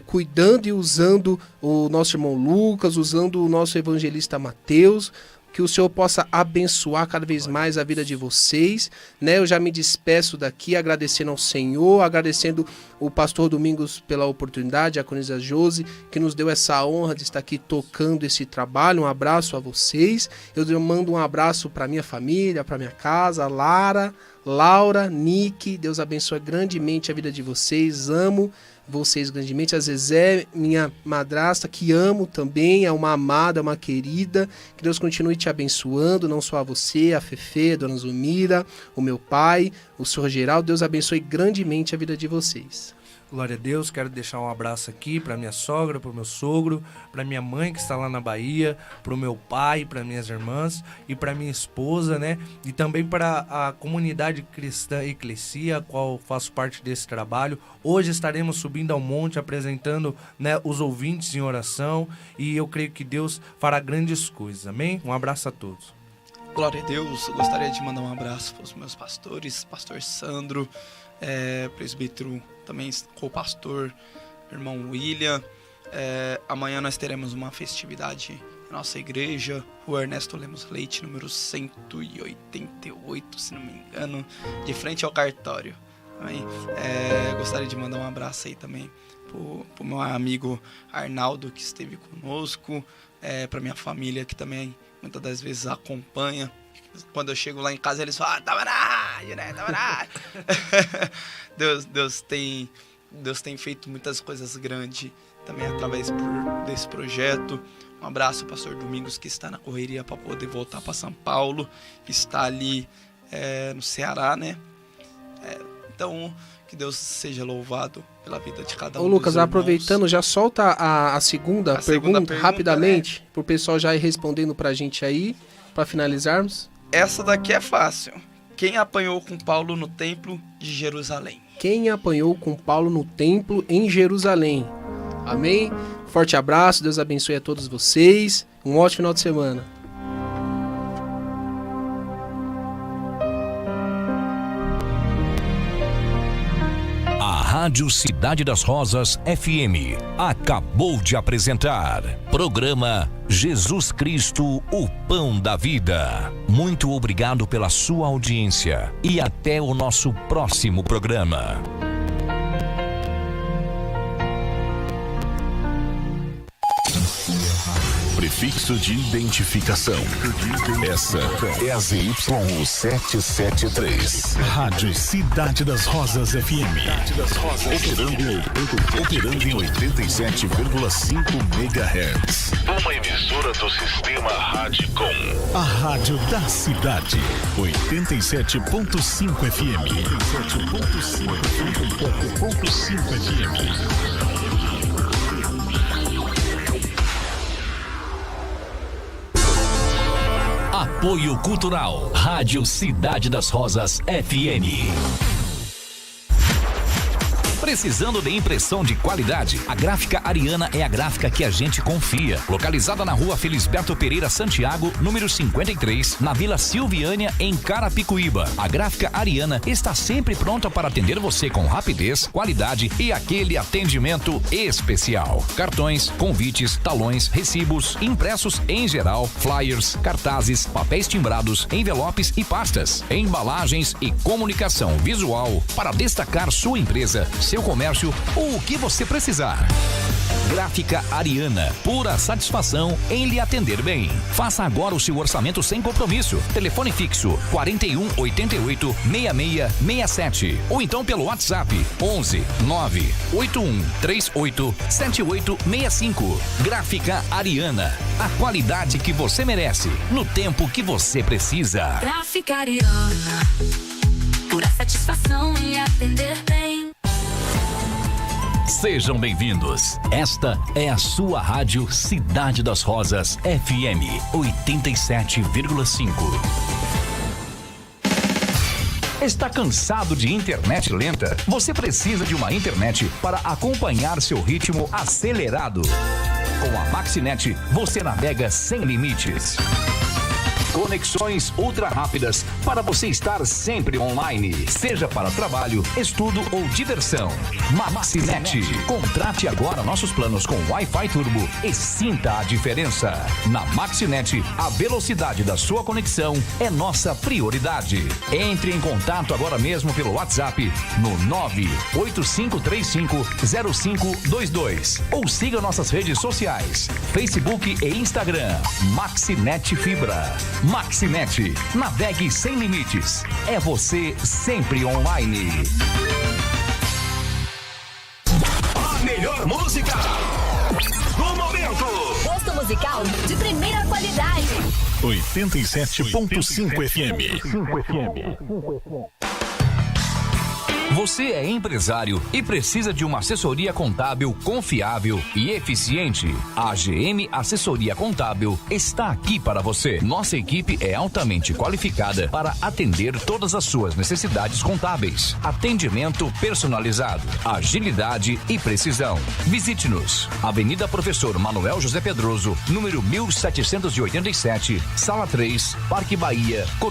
cuidando e usando o nosso irmão Lucas, usando o nosso evangelista Mateus. Que o Senhor possa abençoar cada vez mais a vida de vocês, né? Eu já me despeço daqui agradecendo ao Senhor, agradecendo o pastor Domingos pela oportunidade, a Conisa Josi, que nos deu essa honra de estar aqui tocando esse trabalho. Um abraço a vocês. Eu mando um abraço para minha família, para minha casa, Lara, Laura, Nick. Deus abençoe grandemente a vida de vocês. Amo vocês grandemente. A Zezé, minha madrasta, que amo também, é uma amada, uma querida. Que Deus continue te abençoando, não só a você, a Fefe, a Dona Zumira, o meu pai, o Senhor Geraldo. Deus abençoe grandemente a vida de vocês. Glória a Deus, quero deixar um abraço aqui para minha sogra, para o meu sogro, para minha mãe que está lá na Bahia, para o meu pai, para minhas irmãs e para minha esposa, né? E também para a comunidade cristã Eclesia, a qual faço parte desse trabalho. Hoje estaremos subindo ao monte, apresentando, né, os ouvintes em oração, e eu creio que Deus fará grandes coisas, amém? Um abraço a todos. Glória a Deus, eu gostaria de mandar um abraço para os meus pastores, pastor Sandro, presbítero, também co-pastor, irmão William. Amanhã nós teremos uma festividade na nossa igreja, Rua Ernesto Lemos Leite, número 188, se não me engano, de frente ao cartório. Gostaria de mandar um abraço aí também pro meu amigo Arnaldo, que esteve conosco, para minha família, que também muitas das vezes acompanha. Quando eu chego lá em casa, eles falam, tava na rádio, né? Tava na rádio. Deus tem feito muitas coisas grandes também através desse projeto. Um abraço ao pastor Domingos, que está na correria para poder voltar para São Paulo, que está ali no Ceará, né? Então, que Deus seja louvado pela vida de cada um. Ô Lucas, dos irmãos. aproveitando, já solta a segunda pergunta rapidamente, pro pessoal já ir respondendo pra gente aí, pra finalizarmos. Essa daqui é fácil. Quem apanhou com Paulo no templo de Jerusalém? Quem apanhou com Paulo no templo em Jerusalém? Amém? Forte abraço, Deus abençoe a todos vocês. Um ótimo final de semana. A Rádio Cidade das Rosas FM acabou de apresentar programa Jesus Cristo, o Pão da Vida. Muito obrigado pela sua audiência e até o nosso próximo programa. Prefixo de identificação. Essa é a ZYU773. Rádio Cidade das Rosas FM. Operando em 87,5 MHz. Uma emissora do sistema Radicom. A rádio da cidade. 87,5 FM. 87,5 FM. Apoio Cultural. Rádio Cidade das Rosas FM. Precisando de impressão de qualidade? A Gráfica Ariana é a gráfica que a gente confia. Localizada na Rua Felisberto Pereira Santiago, número 53, na Vila Silviânia, em Carapicuíba. A Gráfica Ariana está sempre pronta para atender você com rapidez, qualidade e aquele atendimento especial. Cartões, convites, talões, recibos, impressos em geral, flyers, cartazes, papéis timbrados, envelopes e pastas, embalagens e comunicação visual para destacar sua empresa, seu comércio ou o que você precisar. Gráfica Ariana, pura satisfação em lhe atender bem. Faça agora o seu orçamento sem compromisso. Telefone fixo 41 88 6667 ou então pelo WhatsApp 11 981 38 7865. Gráfica Ariana, a qualidade que você merece no tempo que você precisa. Gráfica Ariana, pura satisfação em atender bem. Sejam bem-vindos. Esta é a sua rádio Cidade das Rosas FM 87,5. Está cansado de internet lenta? Você precisa de uma internet para acompanhar seu ritmo acelerado. Com a Maxinet, você navega sem limites. Conexões ultra rápidas para você estar sempre online, seja para trabalho, estudo ou diversão. Maxinet. Contrate agora nossos planos com Wi-Fi Turbo e sinta a diferença. Na Maxinet, a velocidade da sua conexão é nossa prioridade. Entre em contato agora mesmo pelo WhatsApp no 985350522 ou siga nossas redes sociais, Facebook e Instagram. Maxinet Fibra. Maxinet, navegue sem limites. É você sempre online. A melhor música do momento. Gosto musical de primeira qualidade. 87,5 FM. Você é empresário e precisa de uma assessoria contábil confiável e eficiente? A AGM Assessoria Contábil está aqui para você. Nossa equipe é altamente qualificada para atender todas as suas necessidades contábeis. Atendimento personalizado, agilidade e precisão. Visite-nos. Avenida Professor Manuel José Pedroso, número 1787, Sala 3, Parque Bahia,